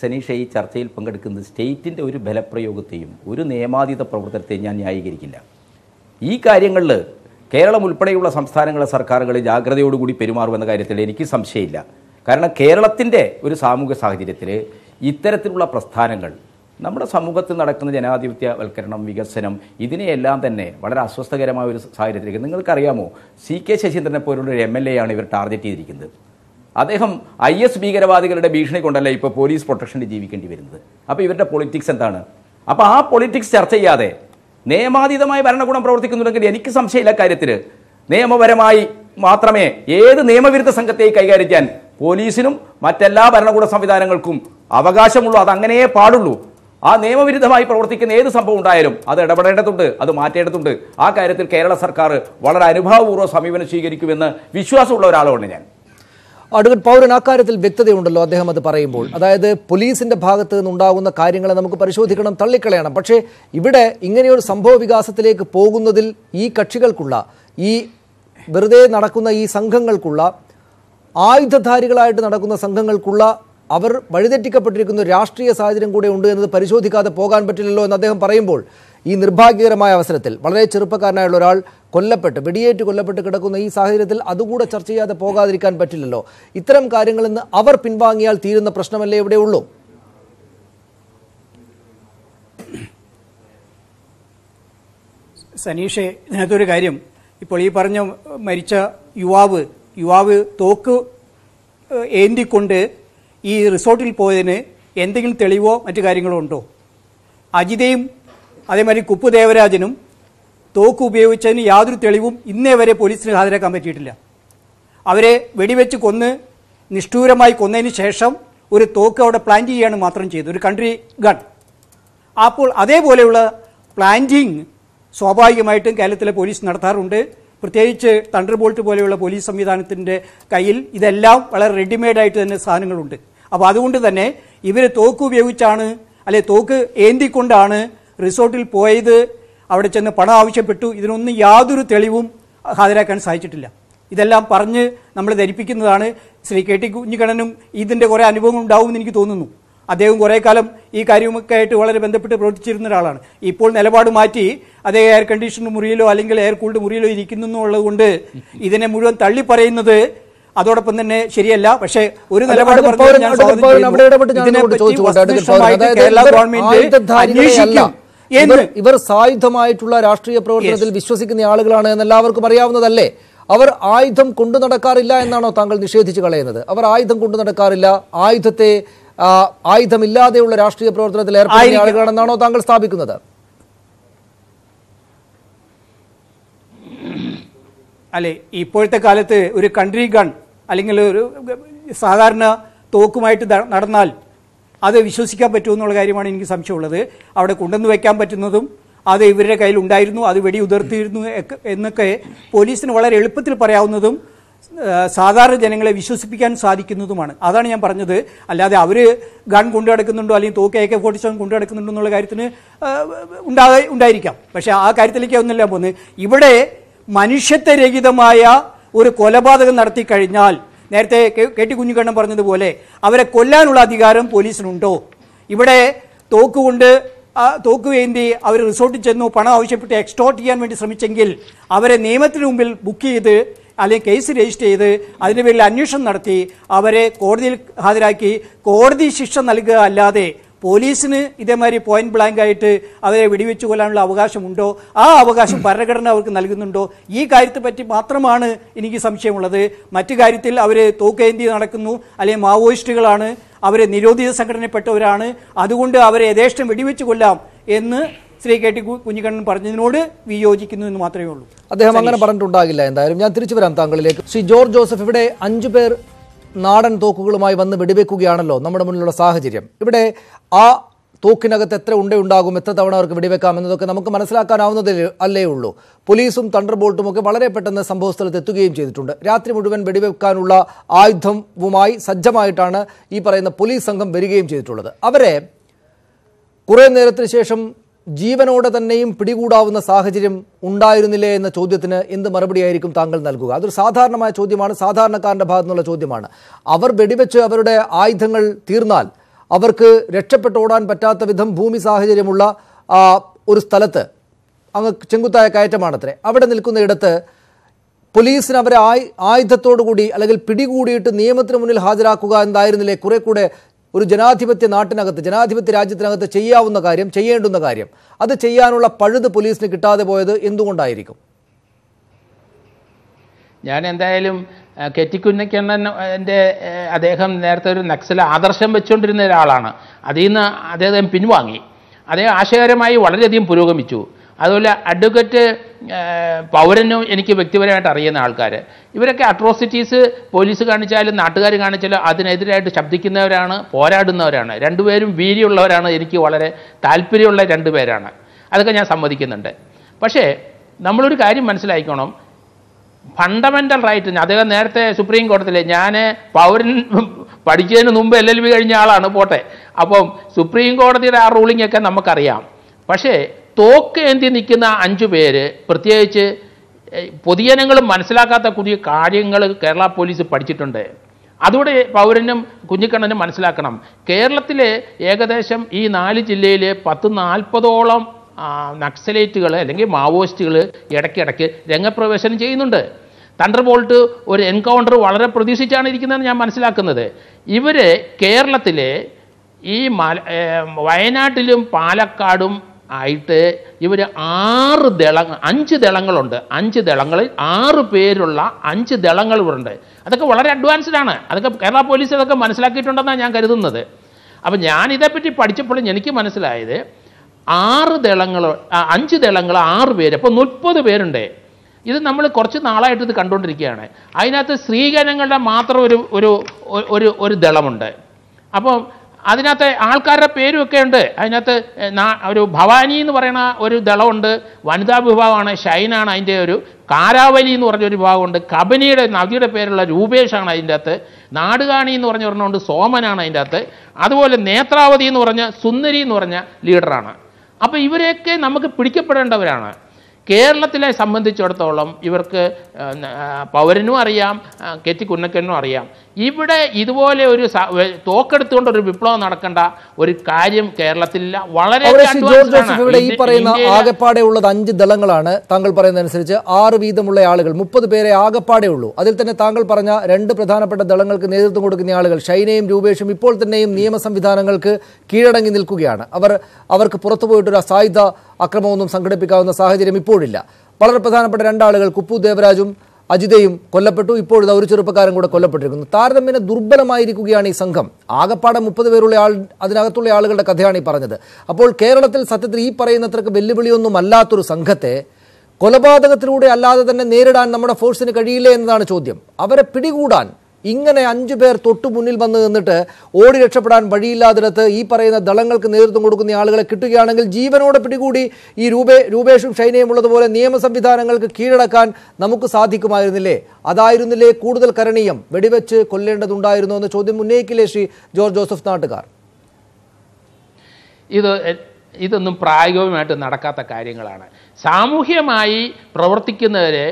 സനീഷ ഈ ചർച്ചയിൽ പങ്കെടുക്കുന്നത് സ്റ്റേറ്റിൻ്റെ ഒരു ബലപ്രയോഗത്തെയും ഒരു നിയമാതീത പ്രവർത്തനത്തെയും ഞാൻ ന്യായീകരിക്കില്ല. ഈ കാര്യങ്ങളിൽ കേരളം ഉൾപ്പെടെയുള്ള സംസ്ഥാനങ്ങളിലെ സർക്കാരുകൾ ജാഗ്രതയോടുകൂടി പെരുമാറുമെന്ന കാര്യത്തിൽ എനിക്ക് സംശയമില്ല. കാരണം കേരളത്തിൻ്റെ ഒരു സാമൂഹ്യ സാഹചര്യത്തിൽ ഇത്തരത്തിലുള്ള പ്രസ്ഥാനങ്ങൾ നമ്മുടെ സമൂഹത്തിൽ നടക്കുന്ന ജനാധിപത്യവൽക്കരണം, വികസനം, ഇതിനെയെല്ലാം തന്നെ വളരെ അസ്വസ്ഥകരമായ ഒരു സാഹചര്യത്തിലേക്ക്, നിങ്ങൾക്കറിയാമോ, CK ശശീന്ദ്രനെ പോലുള്ള ഒരു MLA ആണ് ഇവർ ടാർഗറ്റ് ചെയ്തിരിക്കുന്നത്. അദ്ദേഹം IS ഭീകരവാദികളുടെ ഭീഷണി കൊണ്ടല്ല ഇപ്പോൾ പോലീസ് പ്രൊട്ടക്ഷനിൽ ജീവിക്കേണ്ടി വരുന്നത്. അപ്പോൾ ഇവരുടെ പൊളിറ്റിക്സ് എന്താണ്? അപ്പോൾ ആ പൊളിറ്റിക്സ് ചർച്ച ചെയ്യാതെ നിയമാതീതമായി ഭരണകൂടം പ്രവർത്തിക്കുന്നുണ്ടെങ്കിൽ എനിക്ക് സംശയമില്ല കാര്യത്തിൽ. നിയമപരമായി മാത്രമേ ഏത് നിയമവിരുദ്ധ സംഘത്തെയും കൈകാര്യം ചെയ്യാൻ പോലീസിനും മറ്റെല്ലാ ഭരണകൂട സംവിധാനങ്ങൾക്കും അവകാശമുള്ളൂ. അതങ്ങനെയേ പാടുള്ളൂ. ആ നിയമവിരുദ്ധമായി പ്രവർത്തിക്കുന്ന ഏത് സംഭവം ഉണ്ടായാലും അത് ഇടപെടേണ്ടതുണ്ട്, അത് മാറ്റേണ്ടതുണ്ട്. ആ കാര്യത്തിൽ കേരള സർക്കാർ വളരെ അനുഭാവപൂർവ്വ സമീപനം സ്വീകരിക്കുമെന്ന് വിശ്വാസമുള്ള ഒരാളാണ് ഞാൻ. അഡ്വക്കേറ്റ് പൗരൻ, അക്കാര്യത്തിൽ വ്യക്തതയുണ്ടല്ലോ അദ്ദേഹം അത് പറയുമ്പോൾ. അതായത് പോലീസിന്റെ ഭാഗത്ത് നിന്നുണ്ടാകുന്ന കാര്യങ്ങളെ നമുക്ക് പരിശോധിക്കണം, തള്ളിക്കളയണം. പക്ഷേ ഇവിടെ ഇങ്ങനെയൊരു സംഭവ വികാസത്തിലേക്ക് പോകുന്നതിൽ ഈ കക്ഷികൾക്കുള്ള, ഈ വെറുതെ നടക്കുന്ന ഈ സംഘങ്ങൾക്കുള്ള, ആയുധധാരികളായിട്ട് നടക്കുന്ന സംഘങ്ങൾക്കുള്ള, അവർ വഴിതെറ്റിക്കപ്പെട്ടിരിക്കുന്ന രാഷ്ട്രീയ സാഹചര്യം കൂടെ ഉണ്ട് എന്നത് പരിശോധിക്കാതെ പോകാൻ പറ്റില്ലല്ലോ എന്ന് അദ്ദേഹം പറയുമ്പോൾ ഈ നിർഭാഗ്യകരമായ അവസരത്തിൽ വളരെ ചെറുപ്പക്കാരനായുള്ള ഒരാൾ വെടിയേറ്റ് കൊല്ലപ്പെട്ട് കിടക്കുന്ന ഈ സാഹചര്യത്തിൽ അതുകൂടെ ചർച്ച ചെയ്യാതെ പോകാതിരിക്കാൻ പറ്റില്ലല്ലോ. ഇത്തരം കാര്യങ്ങളിൽ നിന്ന് അവർ പിൻവാങ്ങിയാൽ തീരുന്ന പ്രശ്നമല്ലേ ഇവിടെയുള്ളൂ? സനീഷെ, ഇതിനകത്തൊരു കാര്യം, ഇപ്പോൾ ഈ പറഞ്ഞ മരിച്ച യുവാവ് തോക്ക് ഏന്തിക്കൊണ്ട് ഈ റിസോർട്ടിൽ പോയതിന് എന്തെങ്കിലും തെളിവോ മറ്റു കാര്യങ്ങളോ ഉണ്ടോ? അജിതയും അതേമാതിരി കുപ്പ് ദേവരാജനും തോക്ക് ഉപയോഗിച്ചതിന് യാതൊരു തെളിവും ഇന്നേ വരെ പോലീസിന് ഹാജരാക്കാൻ പറ്റിയിട്ടില്ല. അവരെ വെടിവെച്ച് കൊന്ന് നിഷ്ഠൂരമായി കൊന്നതിന് ശേഷം ഒരു തോക്ക് അവിടെ പ്ലാന്റ് ചെയ്യുകയാണ് മാത്രം ചെയ്തത്, ഒരു കൺട്രി ഗൺ. അപ്പോൾ അതേപോലെയുള്ള പ്ലാന്റിങ് സ്വാഭാവികമായിട്ടും കേരളത്തിലെ പോലീസ് നടത്താറുണ്ട്. പ്രത്യേകിച്ച് തണ്ടർ ബോൾട്ട് പോലെയുള്ള പോലീസ് സംവിധാനത്തിൻ്റെ കയ്യിൽ ഇതെല്ലാം വളരെ റെഡിമെയ്ഡായിട്ട് തന്നെ സാധനങ്ങളുണ്ട്. അപ്പോൾ അതുകൊണ്ട് തന്നെ ഇവർ തോക്ക് ഉപയോഗിച്ചാണ്, അല്ലെ തോക്ക് ഏന്തിക്കൊണ്ടാണ് റിസോർട്ടിൽ പോയത്, അവിടെ ചെന്ന് പണം ആവശ്യപ്പെട്ടു, ഇതിനൊന്നും യാതൊരു തെളിവും ഹാജരാക്കാൻ സാധിച്ചിട്ടില്ല. ഇതെല്ലാം പറഞ്ഞ് നമ്മൾ ധരിപ്പിക്കുന്നതാണ്. ശ്രീ കെ ടി കുഞ്ഞിക്കണ്ണനും ഇതിൻ്റെ കുറേ അനുഭവം ഉണ്ടാവുമെന്ന് എനിക്ക് തോന്നുന്നു. അദ്ദേഹം കുറേ കാലം ഈ കാര്യമൊക്കെ ആയിട്ട് വളരെ ബന്ധപ്പെട്ട് പ്രവർത്തിച്ചിരുന്ന ഒരാളാണ്. ഇപ്പോൾ നിലപാട് മാറ്റി അതേ എയർ കണ്ടീഷണർ മുറിയിലോ അല്ലെങ്കിൽ എയർ കൂൾഡ് മുറിയിലോ ഇരിക്കുന്നു എന്നുള്ളത് കൊണ്ട് ഇതിനെ മുഴുവൻ തള്ളി പറയുന്നത് അതോടൊപ്പം തന്നെ ശരിയല്ല. പക്ഷേ ഒരു നിലപാട് ഇവർ സായുധമായിട്ടുള്ള രാഷ്ട്രീയ പ്രവർത്തനത്തിൽ വിശ്വസിക്കുന്ന ആളുകളാണ് എന്ന് എല്ലാവർക്കും അറിയാവുന്നതല്ലേ? അവർ ആയുധം കൊണ്ടു നടക്കാറില്ല എന്നാണോ താങ്കൾ നിഷേധിച്ച് കളയുന്നത്? അവർ ആയുധം കൊണ്ടു നടക്കാറില്ല, ആയുധമില്ലാതെയുള്ള രാഷ്ട്രീയ പ്രവർത്തനത്തിൽ ഏർപ്പെടുന്ന ആളുകളാണെന്നാണോ താങ്കൾ സ്ഥാപിക്കുന്നത്? അല്ലെ, ഇപ്പോഴത്തെ കാലത്ത് ഒരു കൺട്രി ഗൺ അല്ലെങ്കിൽ ഒരു സാധാരണ തോക്കുമായിട്ട് നടന്നാൽ അത് വിശ്വസിക്കാൻ പറ്റുമെന്നുള്ള കാര്യമാണ് എനിക്ക് സംശയമുള്ളത്. അവിടെ കൊണ്ടുവന്ന് വയ്ക്കാൻ പറ്റുന്നതും അത് ഇവരുടെ കയ്യിൽ ഉണ്ടായിരുന്നു, അത് വെടി ഉതിർത്തിയിരുന്നു എന്നൊക്കെ പോലീസിന് വളരെ എളുപ്പത്തിൽ പറയാവുന്നതും സാധാരണ ജനങ്ങളെ വിശ്വസിപ്പിക്കാൻ സാധിക്കുന്നതുമാണ്. അതാണ് ഞാൻ പറഞ്ഞത്. അല്ലാതെ അവർ ഗൺ കൊണ്ടു നടക്കുന്നുണ്ടോ അല്ലെങ്കിൽ തോക്ക് AK-47 കൊണ്ടു നടക്കുന്നുണ്ടോ എന്നുള്ള കാര്യത്തിന് ഉണ്ടായിരിക്കാം. പക്ഷേ ആ കാര്യത്തിലേക്ക് ഒന്നുമില്ല പോകുന്നത്. ഇവിടെ മനുഷ്യത്വരഹിതമായ ഒരു കൊലപാതകം നടത്തി കഴിഞ്ഞാൽ, നേരത്തെ കെ ടി കുഞ്ഞിക്കണ്ണൻ പറഞ്ഞതുപോലെ അവരെ കൊല്ലാനുള്ള അധികാരം പോലീസിനുണ്ടോ? ഇവിടെ തോക്ക് വേണ്ടി അവർ റിസോർട്ടിൽ ചെന്നു പണം ആവശ്യപ്പെട്ട് എക്സ്റ്റോർട്ട് ചെയ്യാൻ വേണ്ടി ശ്രമിച്ചെങ്കിൽ അവരെ നിയമത്തിന് മുമ്പിൽ ബുക്ക് ചെയ്ത് അല്ലെങ്കിൽ കേസ് രജിസ്റ്റർ ചെയ്ത് അതിൻ്റെ പേരിൽ അന്വേഷണം നടത്തി അവരെ കോടതിയിൽ ഹാജരാക്കി കോടതി ശിക്ഷ നൽകുക അല്ലാതെ പോലീസിന് ഇതേമാതിരി പോയിന്റ് ബ്ലാങ്ക് ആയിട്ട് അവരെ വെടിവെച്ച് കൊല്ലാനുള്ള അവകാശമുണ്ടോ? ആ അവകാശം ഭരണഘടന അവർക്ക് നൽകുന്നുണ്ടോ? ഈ കാര്യത്തെ പറ്റി മാത്രമാണ് എനിക്ക് സംശയമുള്ളത്. മറ്റു കാര്യത്തിൽ അവർ തോക്കേന്തി നടക്കുന്നു, അല്ലെങ്കിൽ മാവോയിസ്റ്റുകളാണ്, അവരെ നിരോധിത സംഘടനപ്പെട്ടവരാണ്, അതുകൊണ്ട് അവരെ യഥേഷ്ടം വെടിവെച്ച് കൊല്ലാം എന്ന് ശ്രീ കെ ടി കുഞ്ഞിക്കണ്ണൻ പറഞ്ഞതിനോട് വിയോജിക്കുന്നു എന്ന് മാത്രമേ ഉള്ളൂ. അദ്ദേഹം അങ്ങനെ പറഞ്ഞിട്ടുണ്ടാകില്ല. എന്തായാലും ഞാൻ തിരിച്ചു വരാം താങ്കളിലേക്ക്. ശ്രീ ജോർജ് ജോസഫ്, ഇവിടെ 5 പേർ നാടൻ തോക്കുകളുമായി വന്ന് വെടിവെക്കുകയാണല്ലോ നമ്മുടെ മുന്നിലുള്ള സാഹചര്യം. ഇവിടെ ആ തോക്കിനകത്ത് എത്ര ഉണ്ടയുണ്ടാകും, എത്ര തവണ അവർക്ക് വെടിവെക്കാം എന്നതൊക്കെ നമുക്ക് മനസ്സിലാക്കാനാവുന്നതേ അല്ലേ ഉള്ളൂ. പോലീസും തണ്ടർ ബോൾട്ടും ഒക്കെ വളരെ പെട്ടെന്ന് സംഭവസ്ഥലത്ത് എത്തുകയും ചെയ്തിട്ടുണ്ട്. രാത്രി മുഴുവൻ വെടിവെക്കാനുള്ള ആയുധവുമായി സജ്ജമായിട്ടാണ് ഈ പറയുന്ന പോലീസ് സംഘം വരികയും ചെയ്തിട്ടുള്ളത്. അവരെ കുറേ നേരത്തിന് ശേഷം ജീവനോടെ തന്നെയും പിടികൂടാവുന്ന സാഹചര്യം ഉണ്ടായിരുന്നില്ലേ എന്ന ചോദ്യത്തിന് എന്ത് മറുപടിയായിരിക്കും താങ്കൾ നൽകുക? അതൊരു സാധാരണമായ ചോദ്യമാണ്, സാധാരണക്കാരൻ്റെ ഭാഗത്തു നിന്നുള്ള ചോദ്യമാണ്. അവർ വെടിവെച്ച് അവരുടെ ആയുധങ്ങൾ തീർന്നാൽ അവർക്ക് രക്ഷപ്പെട്ടോടാൻ പറ്റാത്ത വിധം ഭൂമി സാഹചര്യമുള്ള ഒരു സ്ഥലത്ത്, അങ്ങ് ചെങ്കുത്തായ കയറ്റമാണത്രേ, അവിടെ നിൽക്കുന്നയിടത്ത് പോലീസിന് അവരെ ആയുധത്തോടുകൂടി അല്ലെങ്കിൽ പിടികൂടിയിട്ട് നിയമത്തിന് മുന്നിൽ ഹാജരാക്കുക എന്തായിരുന്നില്ലേ കുറെ കൂടെ ഒരു ജനാധിപത്യ നാട്ടിനകത്ത്, ജനാധിപത്യ രാജ്യത്തിനകത്ത് ചെയ്യാവുന്ന കാര്യം, ചെയ്യേണ്ടുന്ന കാര്യം? അത് ചെയ്യാനുള്ള പഴുത് പോലീസിന് കിട്ടാതെ പോയത് എന്തുകൊണ്ടായിരിക്കും? ഞാൻ എന്തായാലും കെ ടി കുഞ്ഞിക്കണ്ണൻ്റെ അദ്ദേഹം നേരത്തെ ഒരു നക്സൽ ആദർശം വെച്ചുകൊണ്ടിരുന്ന ഒരാളാണ്. അതിൽ നിന്ന് അദ്ദേഹം പിൻവാങ്ങി. അദ്ദേഹം ആശയപരമായി വളരെയധികം പുരോഗമിച്ചു. അതുപോലെ അഡ്വക്കേറ്റ് പൗരനും എനിക്ക് വ്യക്തിപരമായിട്ട് അറിയുന്ന ആൾക്കാർ, ഇവരൊക്കെ അട്രോസിറ്റീസ് പോലീസ് കാണിച്ചാലും നാട്ടുകാർ കാണിച്ചാലും അതിനെതിരായിട്ട് ശബ്ദിക്കുന്നവരാണ്, പോരാടുന്നവരാണ്. രണ്ടുപേരും വീര്യമുള്ളവരാണ്, എനിക്ക് വളരെ താല്പര്യമുള്ള 2 പേരാണ്. അതൊക്കെ ഞാൻ സമ്മതിക്കുന്നുണ്ട്. പക്ഷേ നമ്മളൊരു കാര്യം മനസ്സിലാക്കണം, ഫണ്ടമെൻ്റൽ റൈറ്റ്, അദ്ദേഹം നേരത്തെ സുപ്രീം കോടതിയിൽ, ഞാൻ പൗരൻ പഠിച്ചതിന് മുമ്പ് LLB കഴിഞ്ഞ ആളാണ്, പോട്ടെ. അപ്പം സുപ്രീം കോടതിയുടെ ആ റൂളിംഗ് ഒക്കെ നമുക്കറിയാം. പക്ഷേ തോക്ക് ഏന്തി നിൽക്കുന്ന 5 പേര്, പ്രത്യേകിച്ച് പൊതുജനങ്ങളും മനസ്സിലാക്കാത്ത പുതിയ കാര്യങ്ങൾ കേരള പോലീസ് പഠിച്ചിട്ടുണ്ട്. അതുകൂടെ പൗരനും കുഞ്ഞിക്കണ്ണനും മനസ്സിലാക്കണം. കേരളത്തിലെ ഏകദേശം ഈ 4 ജില്ലയിൽ 10-40ഓളം നക്സലേറ്റുകൾ അല്ലെങ്കിൽ മാവോയിസ്റ്റുകൾ ഇടയ്ക്കിടയ്ക്ക് രംഗപ്രവേശനം ചെയ്യുന്നുണ്ട്. തണ്ടർബോൾട്ട് ഒരു എൻകൗണ്ടർ വളരെ പ്രതീക്ഷിച്ചാണ് ഇരിക്കുന്നതെന്ന് ഞാൻ മനസ്സിലാക്കുന്നത്. ഇവർ കേരളത്തിലെ ഈ വയനാട്ടിലും പാലക്കാടും ആയിട്ട് ഇവർ 5 ദളങ്ങളുണ്ട്. 5 ദളങ്ങളിൽ 6 പേരുള്ള 5 ദളങ്ങൾ ഇവരുണ്ട്. അതൊക്കെ വളരെ അഡ്വാൻസ്ഡ് ആണ്. അതൊക്കെ കേരള പോലീസ് അതൊക്കെ മനസ്സിലാക്കിയിട്ടുണ്ടെന്നാണ് ഞാൻ കരുതുന്നത്. അപ്പം ഞാൻ ഇതേപ്പറ്റി പഠിച്ചപ്പോഴും എനിക്ക് മനസ്സിലായത് 5 ദളങ്ങൾ 6 പേര്, അപ്പോൾ 30 പേരുണ്ട്. ഇത് നമ്മൾ കുറച്ച് നാളായിട്ട് ഇത് കണ്ടുകൊണ്ടിരിക്കുകയാണ്. അതിനകത്ത് സ്ത്രീജനങ്ങളുടെ മാത്രം ഒരു ദളമുണ്ട്. അപ്പം അതിനകത്ത് ആൾക്കാരുടെ പേരുമൊക്കെ ഉണ്ട്. അതിനകത്ത് ഒരു ഭവാനി എന്ന് പറയുന്ന ഒരു ദളമുണ്ട്, വനിതാ വിഭാഗമാണ്, ഷൈനാണ് അതിൻ്റെ ഒരു, കാരാവലി എന്ന് പറഞ്ഞൊരു വിഭാഗമുണ്ട്, കബനിയുടെ നദിയുടെ പേരുള്ള രൂപേഷാണ് അതിൻ്റെ അകത്ത്, നാടുകാണി എന്ന് പറഞ്ഞ ഒരെണ്ണമുണ്ട്, സോമനാണ് അതിൻ്റെ അകത്ത്, അതുപോലെ നേത്രാവതി എന്ന് പറഞ്ഞ സുന്ദരി എന്ന് പറഞ്ഞ ലീഡറാണ്. അപ്പോൾ ഇവരെയൊക്കെ നമുക്ക് പിടിക്കപ്പെടേണ്ടവരാണ്. കേരളത്തിലെ സംബന്ധിച്ചിടത്തോളം ഇവർക്ക് പൗരനും അറിയാം, കെ.ടി. കുഞ്ഞക്കണ്ണനും അറിയാം, ഇവിടെ ഇതുപോലെ ഒരു തോക്കെടുത്തുകൊണ്ട് ഒരു വിപ്ലവം നടക്കേണ്ട ഒരു കാര്യം കേരളത്തിലില്ല. വളരെ ഇവിടെ ഈ പറയുന്ന ആകെപ്പാടെ ഉള്ളത് 5 ദളങ്ങളാണ്. താങ്കൾ പറയുന്നതനുസരിച്ച് 6 വീതമുള്ള ആളുകൾ 30 പേരെ ആകെപ്പാടെ ഉള്ളൂ. അതിൽ തന്നെ താങ്കൾ പറഞ്ഞ 2 പ്രധാനപ്പെട്ട ദളങ്ങൾക്ക് നേതൃത്വം കൊടുക്കുന്ന ആളുകൾ ഷൈനയും രൂപേഷും ഇപ്പോൾ തന്നെയും നിയമ സംവിധാനങ്ങൾക്ക് കീഴടങ്ങി നിൽക്കുകയാണ്. അവർക്ക് പുറത്തുപോയിട്ടൊരു സായുധ അക്രമമൊന്നും സംഘടിപ്പിക്കാവുന്ന സാഹചര്യം ഇപ്പോഴില്ല. വളരെ പ്രധാനപ്പെട്ട 2 ആളുകൾ കുപ്പു ദേവരാജും അജിതയും കൊല്ലപ്പെട്ടു. ഇപ്പോഴത്തെ ഒരു ചെറുപ്പക്കാരൻ കൂടെ കൊല്ലപ്പെട്ടിരിക്കുന്നു. താരതമ്യേന ദുർബലമായിരിക്കുകയാണ് ഈ സംഘം. ആകപ്പാടെ 30 പേരുള്ള അതിനകത്തുള്ള ആളുകളുടെ കഥയാണ് ഈ പറഞ്ഞത്. അപ്പോൾ കേരളത്തിൽ സത്യത്തിൽ ഈ പറയുന്നത്രക്ക് വെല്ലുവിളിയൊന്നും അല്ലാത്തൊരു സംഘത്തെ കൊലപാതകത്തിലൂടെ അല്ലാതെ തന്നെ നേരിടാൻ നമ്മുടെ ഫോഴ്സിന് കഴിയില്ലേ എന്നതാണ് ചോദ്യം. അവരെ പിടികൂടാൻ ഇങ്ങനെ 5 പേർ തൊട്ടു മുന്നിൽ വന്ന് നിന്നിട്ട് ഓടി രക്ഷപ്പെടാൻ വഴിയില്ലാതിടത്ത് ഈ പറയുന്ന ദളങ്ങൾക്ക് നേതൃത്വം കൊടുക്കുന്ന ആളുകളെ കിട്ടുകയാണെങ്കിൽ ജീവനോടെ പിടികൂടി ഈ രൂപേഷും ഷൈനയും ഉള്ളതുപോലെ നിയമ സംവിധാനങ്ങൾക്ക് കീഴടക്കാൻ നമുക്ക് സാധിക്കുമായിരുന്നില്ലേ? അതായിരുന്നില്ലേ കൂടുതൽ കരണീയം? വെടിവെച്ച് കൊല്ലേണ്ടതുണ്ടായിരുന്നു എന്ന ചോദ്യം ഉന്നയിക്കില്ലേ ശ്രീ ജോർജ് ജോസഫ് നാട്ടുകാർ? ഇതൊന്നും പ്രായോഗികമായിട്ട് നടക്കാത്ത കാര്യങ്ങളാണ്. സാമൂഹ്യമായി പ്രവർത്തിക്കുന്നവരെ,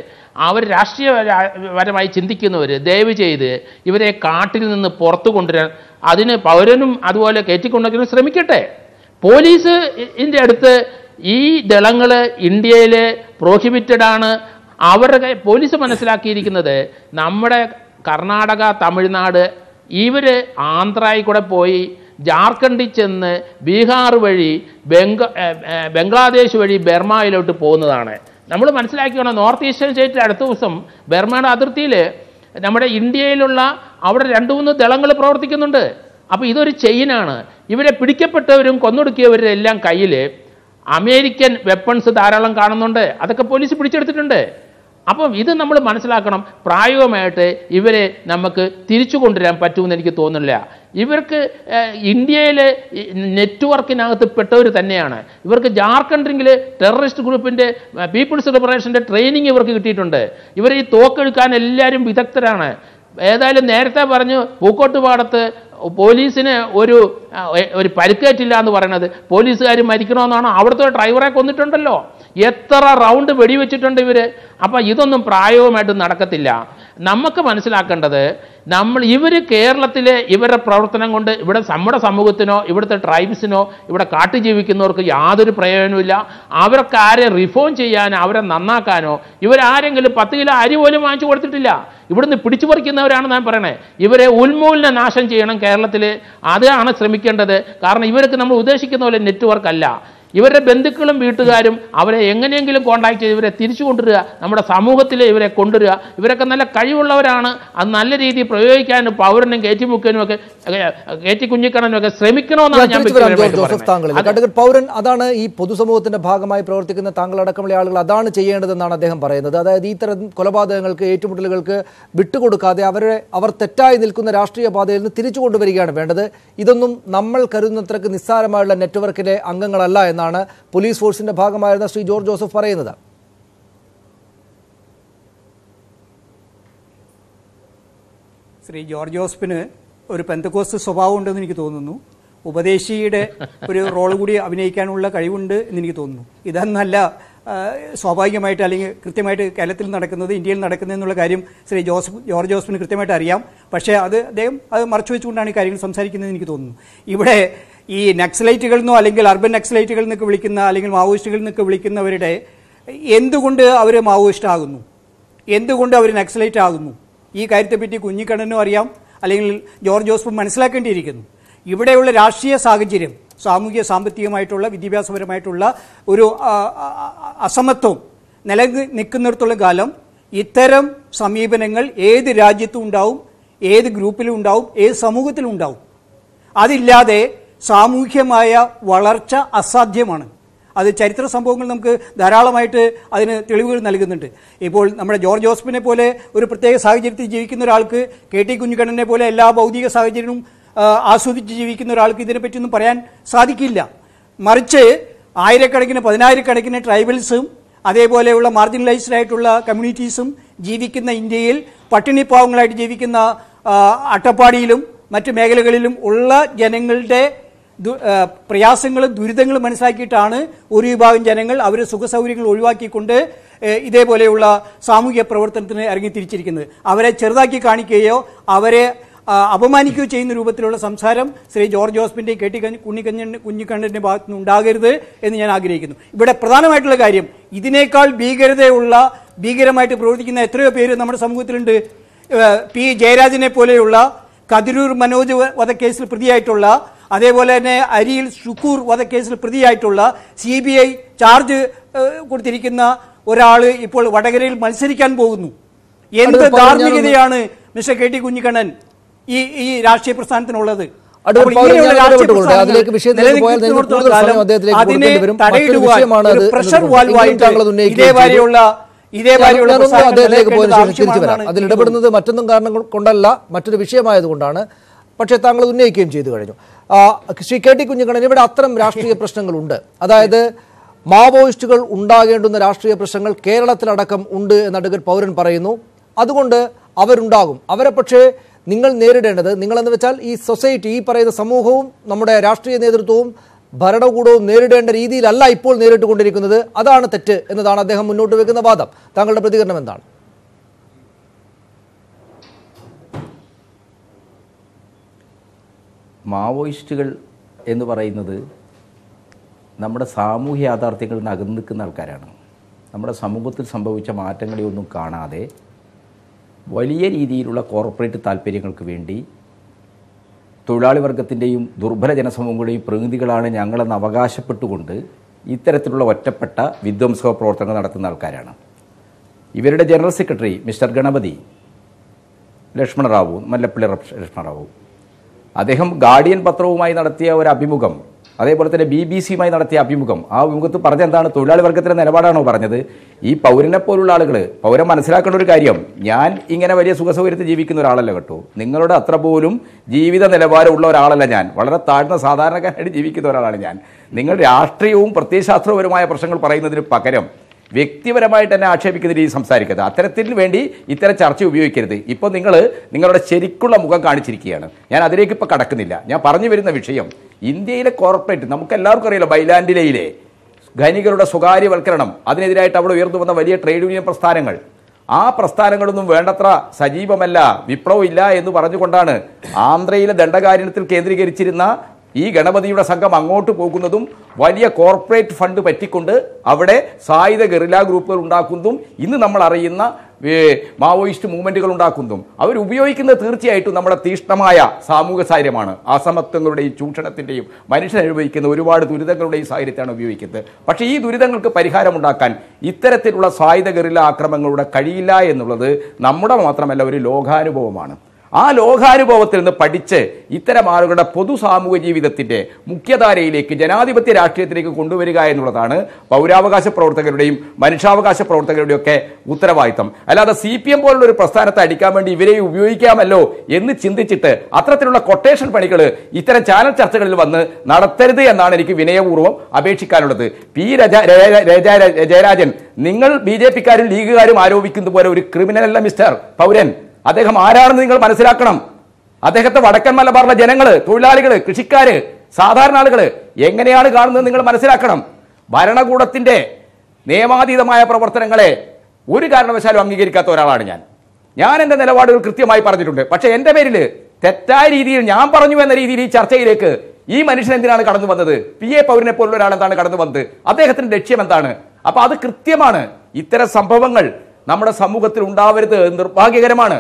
അവർ രാഷ്ട്രീയപരമായി ചിന്തിക്കുന്നവർ ദയവ് ചെയ്ത് ഇവരെ കാട്ടിൽ നിന്ന് പുറത്തു കൊണ്ടുവരാൻ അതിന് പൗരനും അതുപോലെ കയറ്റിക്കൊണ്ടുവരാൻ ശ്രമിക്കട്ടെ. പോലീസിൻ്റെ അടുത്ത് ഈ ദളങ്ങൾ ഇന്ത്യയിൽ പ്രോഹിബിറ്റഡ് ആണ്. അവരുടെ പോലീസ് മനസ്സിലാക്കിയിരിക്കുന്നത് നമ്മുടെ കർണാടക, തമിഴ്നാട്, ഇവർ ആന്ധ്രയിൽ കൂടെ പോയി ജാർഖണ്ഡിൽ ചെന്ന് ബീഹാർ വഴി ബംഗ്ലാദേശ് വഴി ബർമയിലോട്ട് പോകുന്നതാണ്. നമ്മൾ മനസ്സിലാക്കിയാണ്. നോർത്ത് ഈസ്റ്റേൺ സ്റ്റേറ്റിൽ അടുത്ത ദിവസം ബർമയുടെ അതിർത്തിയിൽ നമ്മുടെ ഇന്ത്യയിലുള്ള അവിടെ 2-3 ദളങ്ങൾ പ്രവർത്തിക്കുന്നുണ്ട്. അപ്പോൾ ഇതൊരു ചെയിനാണ്. ഇവരെ പിടിക്കപ്പെട്ടവരും കൊന്നൊടുക്കിയവരും എല്ലാം കയ്യിൽ അമേരിക്കൻ വെപ്പൺസ് ധാരാളം കാണുന്നുണ്ട്. അതൊക്കെ പോലീസ് പിടിച്ചെടുത്തിട്ടുണ്ട്. അപ്പം ഇത് നമ്മൾ മനസ്സിലാക്കണം. പ്രായോഗികമായിട്ട് ഇവരെ നമുക്ക് തിരിച്ചു കൊണ്ടുവരാൻ പറ്റുമെന്ന് എനിക്ക് തോന്നുന്നില്ല. ഇവർക്ക് ഇന്ത്യയിലെ നെറ്റ്വർക്കിനകത്ത് പെട്ടവർ തന്നെയാണ്. ഇവർക്ക് ജാർഖണ്ഡിൽ ടെററിസ്റ്റ് ഗ്രൂപ്പിൻ്റെ പീപ്പിൾസ് ലിബറേഷൻ്റെ ട്രെയിനിങ് ഇവർക്ക് കിട്ടിയിട്ടുണ്ട്. ഇവർ ഈ തോക്കെടുക്കാൻ എല്ലാവരും വിദഗ്ധരാണ്. ഏതായാലും നേരത്തെ പറഞ്ഞു പൂക്കോട്ടുപാടത്ത് പോലീസിന് ഒരു പരിക്കേറ്റില്ല എന്ന് പറയുന്നത് പോലീസുകാർ മരിക്കണമെന്നാണ്. അവിടുത്തെ ഡ്രൈവറെ കൊന്നിട്ടുണ്ടല്ലോ. എത്ര റൗണ്ട് വെടിവെച്ചിട്ടുണ്ട് ഇവർ. അപ്പം ഇതൊന്നും പ്രായോഗികമായിട്ട് നടക്കത്തില്ല. നമുക്ക് മനസ്സിലാക്കേണ്ടത് ഇവർ കേരളത്തിലെ ഇവരുടെ പ്രവർത്തനം കൊണ്ട് ഇവിടെ നമ്മുടെ സമൂഹത്തിനോ ഇവിടുത്തെ ട്രൈബ്സിനോ ഇവിടെ കാട്ടു ജീവിക്കുന്നവർക്ക് യാതൊരു പ്രയോജനമില്ല. അവർക്ക് ആരെ റിഫോം ചെയ്യാനോ അവരെ നന്നാക്കാനോ ഇവരാരെങ്കിലും 10 കിലോ അരി പോലും വാങ്ങിച്ചു കൊടുത്തിട്ടില്ല. ഇവിടുന്ന് പിടിച്ചു പറിക്കുന്നവരാണ് ഞാൻ പറയണേ. ഇവരെ ഉന്മൂലന നാശം ചെയ്യണം കേരളത്തിൽ. അതാണ് ശ്രമിക്കേണ്ടത്. കാരണം ഇവർക്ക് നമ്മൾ ഉദ്ദേശിക്കുന്ന പോലെ നെറ്റ്വർക്ക് അല്ല. ഇവരുടെ ബന്ധുക്കളും വീട്ടുകാരും അവരെ എങ്ങനെയെങ്കിലും കോൺടാക്ട് ചെയ്ത് ഇവരെ തിരിച്ചു കൊണ്ടുവരിക, നമ്മുടെ സമൂഹത്തിൽ ഇവരെ കൊണ്ടുവരിക. ഇവരൊക്കെ നല്ല കഴിവുള്ളവരാണ്. അത് നല്ല രീതിയിൽ പ്രയോഗിക്കാനും പൗരനും കയറ്റി മുക്കാനും ഒക്കെ കയറ്റി കുഞ്ഞിക്കണനും ഒക്കെ ശ്രമിക്കണമെന്നാണ് ഞാൻ പറയുന്നത്. പൗരൻ അതാണ് ഈ പൊതുസമൂഹത്തിന്റെ ഭാഗമായി പ്രവർത്തിക്കുന്ന താങ്കളടക്കമുള്ള ആളുകൾ അതാണ് ചെയ്യേണ്ടതെന്നാണ് അദ്ദേഹം പറയുന്നത്. അതായത് ഇത്തരം കൊലപാതകങ്ങൾക്ക്, ഏറ്റുമുട്ടലുകൾക്ക് വിട്ടുകൊടുക്കാതെ അവർ തെറ്റായി നിൽക്കുന്ന രാഷ്ട്രീയ പാതയിൽ നിന്ന് തിരിച്ചു കൊണ്ടുവരികയാണ് വേണ്ടത്. ഇതൊന്നും നമ്മൾ കരുതുന്നത്രക്ക് നിസ്സാരമായുള്ള നെറ്റ്വർക്കിലെ അംഗങ്ങളല്ല എന്നാണ് പോലീസ് ഫോഴ്സിന്റെ ഭാഗമായിരുന്ന ശ്രീ ജോർജ് ജോസഫ് പറയുന്നത്. ശ്രീ ജോർജ് ജോസഫിന് ഒരു പെന്തക്കോസ്ത് സ്വഭാവം ഉണ്ടെന്ന് എനിക്ക് തോന്നുന്നു. ഉപദേശിയുടെ ഒരു റോൾ കൂടി അഭിനയിക്കാനുള്ള കഴിവുണ്ട് എന്ന് എനിക്ക് തോന്നുന്നു. ഇതെന്നല്ല സ്വാഭാവികമായിട്ട് അല്ലെങ്കിൽ കൃത്യമായിട്ട് കേരളത്തിൽ നടക്കുന്നത്, ഇന്ത്യയിൽ നടക്കുന്നത് എന്നുള്ള കാര്യം ശ്രീ ജോർജ് ജോസഫിന് കൃത്യമായിട്ട് അറിയാം. പക്ഷേ അദ്ദേഹം അത് മറച്ചു വെച്ചുകൊണ്ടാണ് ഈ കാര്യങ്ങൾ സംസാരിക്കുന്നതെന്ന് എനിക്ക് തോന്നുന്നു. ഇവിടെ ഈ നക്സലൈറ്റുകളിൽ നിന്നോ അല്ലെങ്കിൽ അർബൻ നക്സലൈറ്റുകളിൽ നിന്നൊക്കെ വിളിക്കുന്ന അല്ലെങ്കിൽ മാവോയിസ്റ്റുകളിൽ നിന്നൊക്കെ വിളിക്കുന്നവരുടെ എന്തുകൊണ്ട് അവർ മാവോയിസ്റ്റ് ആകുന്നു, എന്തുകൊണ്ട് അവർ നക്സലൈറ്റ് ആകുന്നു, ഈ കാര്യത്തെപ്പറ്റി കുഞ്ഞിക്കണ്ണനും അറിയാം, അല്ലെങ്കിൽ ജോർജ് ജോസഫും മനസ്സിലാക്കേണ്ടിയിരിക്കുന്നു. ഇവിടെയുള്ള രാഷ്ട്രീയ സാഹചര്യം, സാമൂഹിക സാമ്പത്തികമായിട്ടുള്ള വിദ്യാഭ്യാസപരമായിട്ടുള്ള ഒരു അസമത്വം നിലനിൽക്കുന്നിടത്തോളം കാലം ഇത്തരം സമീപനങ്ങൾ ഏത് രാജ്യത്തും ഉണ്ടാവും, ഏത് ഗ്രൂപ്പിലും ഉണ്ടാവും, ഏത് സമൂഹത്തിലും ഉണ്ടാവും. അതില്ലാതെ സാമൂഹ്യമായ വളർച്ച അസാധ്യമാണ്. അത് ചരിത്ര സംഭവങ്ങൾ നമുക്ക് ധാരാളമായിട്ട് അതിന് തെളിവുകൾ നൽകുന്നുണ്ട്. ഇപ്പോൾ നമ്മുടെ ജോർജ് ജോസഫിനെ പോലെ ഒരു പ്രത്യേക സാഹചര്യത്തിൽ ജീവിക്കുന്ന ഒരാൾക്ക്, KT കുഞ്ഞിക്കണ്ണനെ പോലെ എല്ലാ ഭൗതിക സാഹചര്യവും ആസ്വദിച്ച് ജീവിക്കുന്ന ഒരാൾക്ക് ഇതിനെപ്പറ്റിയൊന്നും പറയാൻ സാധിക്കില്ല. മറിച്ച് ആയിരക്കണക്കിന് 10,000-കണക്കിന് ട്രൈബൽസും അതേപോലെയുള്ള മാർജിനലൈസ്ഡ് ആയിട്ടുള്ള കമ്മ്യൂണിറ്റീസും ജീവിക്കുന്ന ഇന്ത്യയിൽ പട്ടിണിപ്പാവങ്ങളായിട്ട് ജീവിക്കുന്ന അട്ടപ്പാടിയിലും മറ്റ് മേഖലകളിലും ഉള്ള ജനങ്ങളുടെ പ്രയാസങ്ങളും ദുരിതങ്ങളും മനസ്സിലാക്കിയിട്ടാണ് ഒരു വിഭാഗം ജനങ്ങൾ അവരുടെ സുഖസൗകര്യങ്ങൾ ഒഴിവാക്കിക്കൊണ്ട് ഇതേപോലെയുള്ള സാമൂഹിക പ്രവർത്തനത്തിന് ഇറങ്ങി തിരിച്ചിരിക്കുന്നത്. അവരെ ചെറുതാക്കി കാണിക്കുകയോ അവരെ അപമാനിക്കുകയോ ചെയ്യുന്ന രൂപത്തിലുള്ള സംസാരം ശ്രീ ജോർജ് ജോസഫിന്റെയും KT കുഞ്ഞിക്കണ്ണന്റെ ഭാഗത്തു നിന്ന് ഉണ്ടാകരുത് എന്ന് ഞാൻ ആഗ്രഹിക്കുന്നു. ഇവിടെ പ്രധാനമായിട്ടുള്ള കാര്യം, ഇതിനേക്കാൾ ഭീകരമായിട്ട് പ്രവർത്തിക്കുന്ന എത്രയോ പേര് നമ്മുടെ സമൂഹത്തിലുണ്ട്. P. ജയരാജനെ പോലെയുള്ള, കതിരൂർ മനോജ് വധക്കേസിൽ പ്രതിയായിട്ടുള്ള, അതേപോലെ തന്നെ അരിയിൽ ഷുക്കൂർ വധക്കേസിൽ പ്രതിയായിട്ടുള്ള, CBI ചാർജ് കൊടുത്തിരിക്കുന്ന ഒരാൾ ഇപ്പോൾ വടകരയിൽ മത്സരിക്കാൻ പോകുന്നു. എന്ത് ധാർമ്മികതയാണ് മിസ്റ്റർ KT കുഞ്ഞിക്കണ്ണൻ ഈ രാഷ്ട്രീയ പ്രസ്ഥാനത്തിനുള്ളത്? അതിലിടപെടുന്നത് മറ്റൊന്നും കാരണം കൊണ്ടല്ല, മറ്റൊരു വിഷയമായതുകൊണ്ടാണ്. പക്ഷേ താങ്കൾ ഉന്നയിക്കുകയും ചെയ്തു കഴിഞ്ഞു. ശ്രീ KT കുഞ്ഞിക്കണ്ണൻ, ഇവിടെ അത്തരം രാഷ്ട്രീയ പ്രശ്നങ്ങളുണ്ട്. അതായത് മാവോയിസ്റ്റുകൾ ഉണ്ടാകേണ്ടുന്ന രാഷ്ട്രീയ പ്രശ്നങ്ങൾ കേരളത്തിലടക്കം ഉണ്ട് എന്ന് അഡ്വക്കേറ്റ് പൗരൻ പറയുന്നു. അതുകൊണ്ട് അവരുണ്ടാകും. അവരെ പക്ഷേ നിങ്ങൾ നേരിടേണ്ടത്, നിങ്ങളെന്ന് വെച്ചാൽ ഈ സൊസൈറ്റി, ഈ പറയുന്ന സമൂഹവും നമ്മുടെ രാഷ്ട്രീയ നേതൃത്വവും ഭരണകൂടവും നേരിടേണ്ട രീതിയിലല്ല ഇപ്പോൾ നേരിട്ടുകൊണ്ടിരിക്കുന്നത്. അതാണ് തെറ്റ് എന്നതാണ് അദ്ദേഹം മുന്നോട്ട് വെക്കുന്ന വാദം. താങ്കളുടെ പ്രതികരണം എന്താണ്? മാവോയിസ്റ്റുകൾ എന്ന് പറയുന്നത് നമ്മുടെ സാമൂഹ്യ യാഥാർത്ഥ്യങ്ങളിൽ നിന്ന് അകന്നു നിൽക്കുന്ന ആൾക്കാരാണ്. നമ്മുടെ സമൂഹത്തിൽ സംഭവിച്ച മാറ്റങ്ങളെയൊന്നും കാണാതെ വലിയ രീതിയിലുള്ള കോർപ്പറേറ്റ് താല്പര്യങ്ങൾക്ക് വേണ്ടി തൊഴിലാളി വർഗത്തിൻ്റെയും ദുർബല ജനസമൂഹങ്ങളുടെയും പ്രതിനിധികളാണ് ഞങ്ങളെന്ന് അവകാശപ്പെട്ടുകൊണ്ട് ഇത്തരത്തിലുള്ള ഒറ്റപ്പെട്ട വിധ്വംസക പ്രവർത്തനങ്ങൾ നടത്തുന്ന ആൾക്കാരാണ്. ഇവരുടെ general secretary mister Ganapathi Lakshmanarao, Mallappally Lakshmanarao, അദ്ദേഹം ഗാർഡിയൻ പത്രവുമായി നടത്തിയ ഒരു അഭിമുഖം, അതേപോലെ തന്നെ BBC-യുമായി നടത്തിയ അഭിമുഖം, ആ അഭിമുഖത്ത് പറഞ്ഞെന്താണ്? തൊഴിലാളി വർഗത്തിൻ്റെ നിലപാടാണോ പറഞ്ഞത്? ഈ പൗരനെ പോലുള്ള ആളുകൾ, പൗരൻ മനസ്സിലാക്കേണ്ട ഒരു കാര്യം, ഞാൻ ഇങ്ങനെ വലിയ സുഖസൗകര്യത്തിൽ ജീവിക്കുന്ന ഒരാളല്ല കേട്ടോ, നിങ്ങളുടെ അത്ര പോലും ജീവിത നിലവാരമുള്ള ഒരാളല്ല ഞാൻ, വളരെ താഴ്ന്ന സാധാരണക്കാരായിട്ട് ജീവിക്കുന്ന ഒരാളാണ് ഞാൻ. നിങ്ങൾ രാഷ്ട്രീയവും പ്രത്യയശാസ്ത്രപരമായ പ്രശ്നങ്ങൾ പറയുന്നതിന് പകരം വ്യക്തിപരമായിട്ട് തന്നെ ആക്ഷേപിക്കുന്ന രീതി സംസാരിക്കരുത്. അത്തരത്തിന് വേണ്ടി ഇത്തരം ചർച്ച ഉപയോഗിക്കരുത്. ഇപ്പോൾ നിങ്ങളുടെ ശരിക്കുള്ള മുഖം കാണിച്ചിരിക്കുകയാണ്. ഞാൻ അതിലേക്ക് ഇപ്പോൾ കടക്കുന്നില്ല. ഞാൻ പറഞ്ഞു വരുന്ന വിഷയം, ഇന്ത്യയിലെ കോർപ്പറേറ്റ്, നമുക്കെല്ലാവർക്കും അറിയാലോ, ബൈലാൻഡിലയിലെ ഖനികളുടെ സ്വകാര്യവൽക്കരണം, അതിനെതിരായിട്ട് അവിടെ ഉയർന്നു വന്ന വലിയ ട്രേഡ് യൂണിയൻ പ്രസ്ഥാനങ്ങൾ, ആ പ്രസ്ഥാനങ്ങളൊന്നും വേണ്ടത്ര സജീവമല്ല, വിപ്ലവമില്ല എന്ന് പറഞ്ഞുകൊണ്ടാണ് ആന്ധ്രയിലെ ദണ്ഡകാരണ്യത്തിൽ കേന്ദ്രീകരിച്ചിരുന്ന ഈ ഗണപതിയുടെ സംഘം അങ്ങോട്ട് പോകുന്നതും വലിയ കോർപ്പറേറ്റ് ഫണ്ട് പറ്റിക്കൊണ്ട് അവിടെ സായുധ ഗറില്ല ഗ്രൂപ്പുകൾ ഉണ്ടാക്കുന്നതും ഇന്ന് നമ്മൾ അറിയുന്ന മാവോയിസ്റ്റ് മൂവ്മെന്റുകൾ ഉണ്ടാക്കുന്നതും അവരുപയോഗിക്കുന്നത് തീർച്ചയായിട്ടും നമ്മുടെ തീഷ്ണമായ സാമൂഹ്യ സാഹചര്യമാണ്. അസമത്വങ്ങളുടെയും ചൂഷണത്തിൻ്റെയും മനുഷ്യൻ അനുഭവിക്കുന്ന ഒരുപാട് ദുരിതങ്ങളുടെയും സാഹചര്യത്താണ് ഉപയോഗിക്കുന്നത്. പക്ഷേ ഈ ദുരിതങ്ങൾക്ക് പരിഹാരമുണ്ടാക്കാൻ ഇത്തരത്തിലുള്ള സായുധ ഗറില്ല ആക്രമണങ്ങളുടെ കഴിയില്ല എന്നുള്ളത് നമ്മുടെ മാത്രമല്ല ഒരു ലോകാനുഭവമാണ്. ആ ലോകാനുഭവത്തിൽ നിന്ന് പഠിച്ച് ഇത്തരം ആളുകളുടെ പൊതു സാമൂഹ്യ ജീവിതത്തിൻ്റെ മുഖ്യധാരയിലേക്ക്, ജനാധിപത്യ രാഷ്ട്രീയത്തിലേക്ക് കൊണ്ടുവരിക എന്നുള്ളതാണ് പൗരാവകാശ പ്രവർത്തകരുടെയും മനുഷ്യാവകാശ പ്രവർത്തകരുടെയും ഒക്കെ ഉത്തരവാദിത്തം. അല്ലാതെ CPM പോലുള്ള ഒരു പ്രസ്ഥാനത്തെ അടിക്കാൻ വേണ്ടി ഇവരെ ഉപയോഗിക്കാമല്ലോ എന്ന് ചിന്തിച്ചിട്ട് അത്തരത്തിലുള്ള കൊട്ടേഷൻ പണികൾ ഇത്തരം ചാനൽ ചർച്ചകളിൽ വന്ന് നടത്തരുത് എന്നാണ് എനിക്ക് വിനയപൂർവ്വം അപേക്ഷിക്കാനുള്ളത്. P. ജയരാജൻ, നിങ്ങൾ BJP-ക്കാരും ലീഗുകാരും ആരോപിക്കുന്ന പോലെ ഒരു ക്രിമിനലല്ല മിസ്റ്റർ പൗരൻ. അദ്ദേഹം ആരാണെന്ന് നിങ്ങൾ മനസ്സിലാക്കണം. അദ്ദേഹത്തെ വടക്കൻ മലബാറിലെ ജനങ്ങൾ, തൊഴിലാളികൾ, കൃഷിക്കാര്, സാധാരണ ആളുകൾ എങ്ങനെയാണ് കാണുന്നത് നിങ്ങൾ മനസ്സിലാക്കണം. ഭരണകൂടത്തിന്റെ നിയമാതീതമായ പ്രവർത്തനങ്ങളെ ഒരു കാരണവശാലും അംഗീകരിക്കാത്ത ഒരാളാണ് ഞാൻ എൻ്റെ നിലപാടുകൾ കൃത്യമായി പറഞ്ഞിട്ടുണ്ട്. പക്ഷേ എൻ്റെ പേരിൽ തെറ്റായ രീതിയിൽ ഞാൻ പറഞ്ഞു എന്ന രീതിയിൽ ഈ ചർച്ചയിലേക്ക് ഈ മനുഷ്യൻ എന്തിനാണ് കടന്നു വന്നത്? PA പൗരനെ പോലുള്ള ഒരാൾ എന്താണ് കടന്നു വന്നത്? അദ്ദേഹത്തിന്റെ ലക്ഷ്യം എന്താണ്? അപ്പൊ അത് കൃത്യമാണ്. ഇത്തരം സംഭവങ്ങൾ നമ്മുടെ സമൂഹത്തിൽ ഉണ്ടാവരുത്, നിർഭാഗ്യകരമാണ്.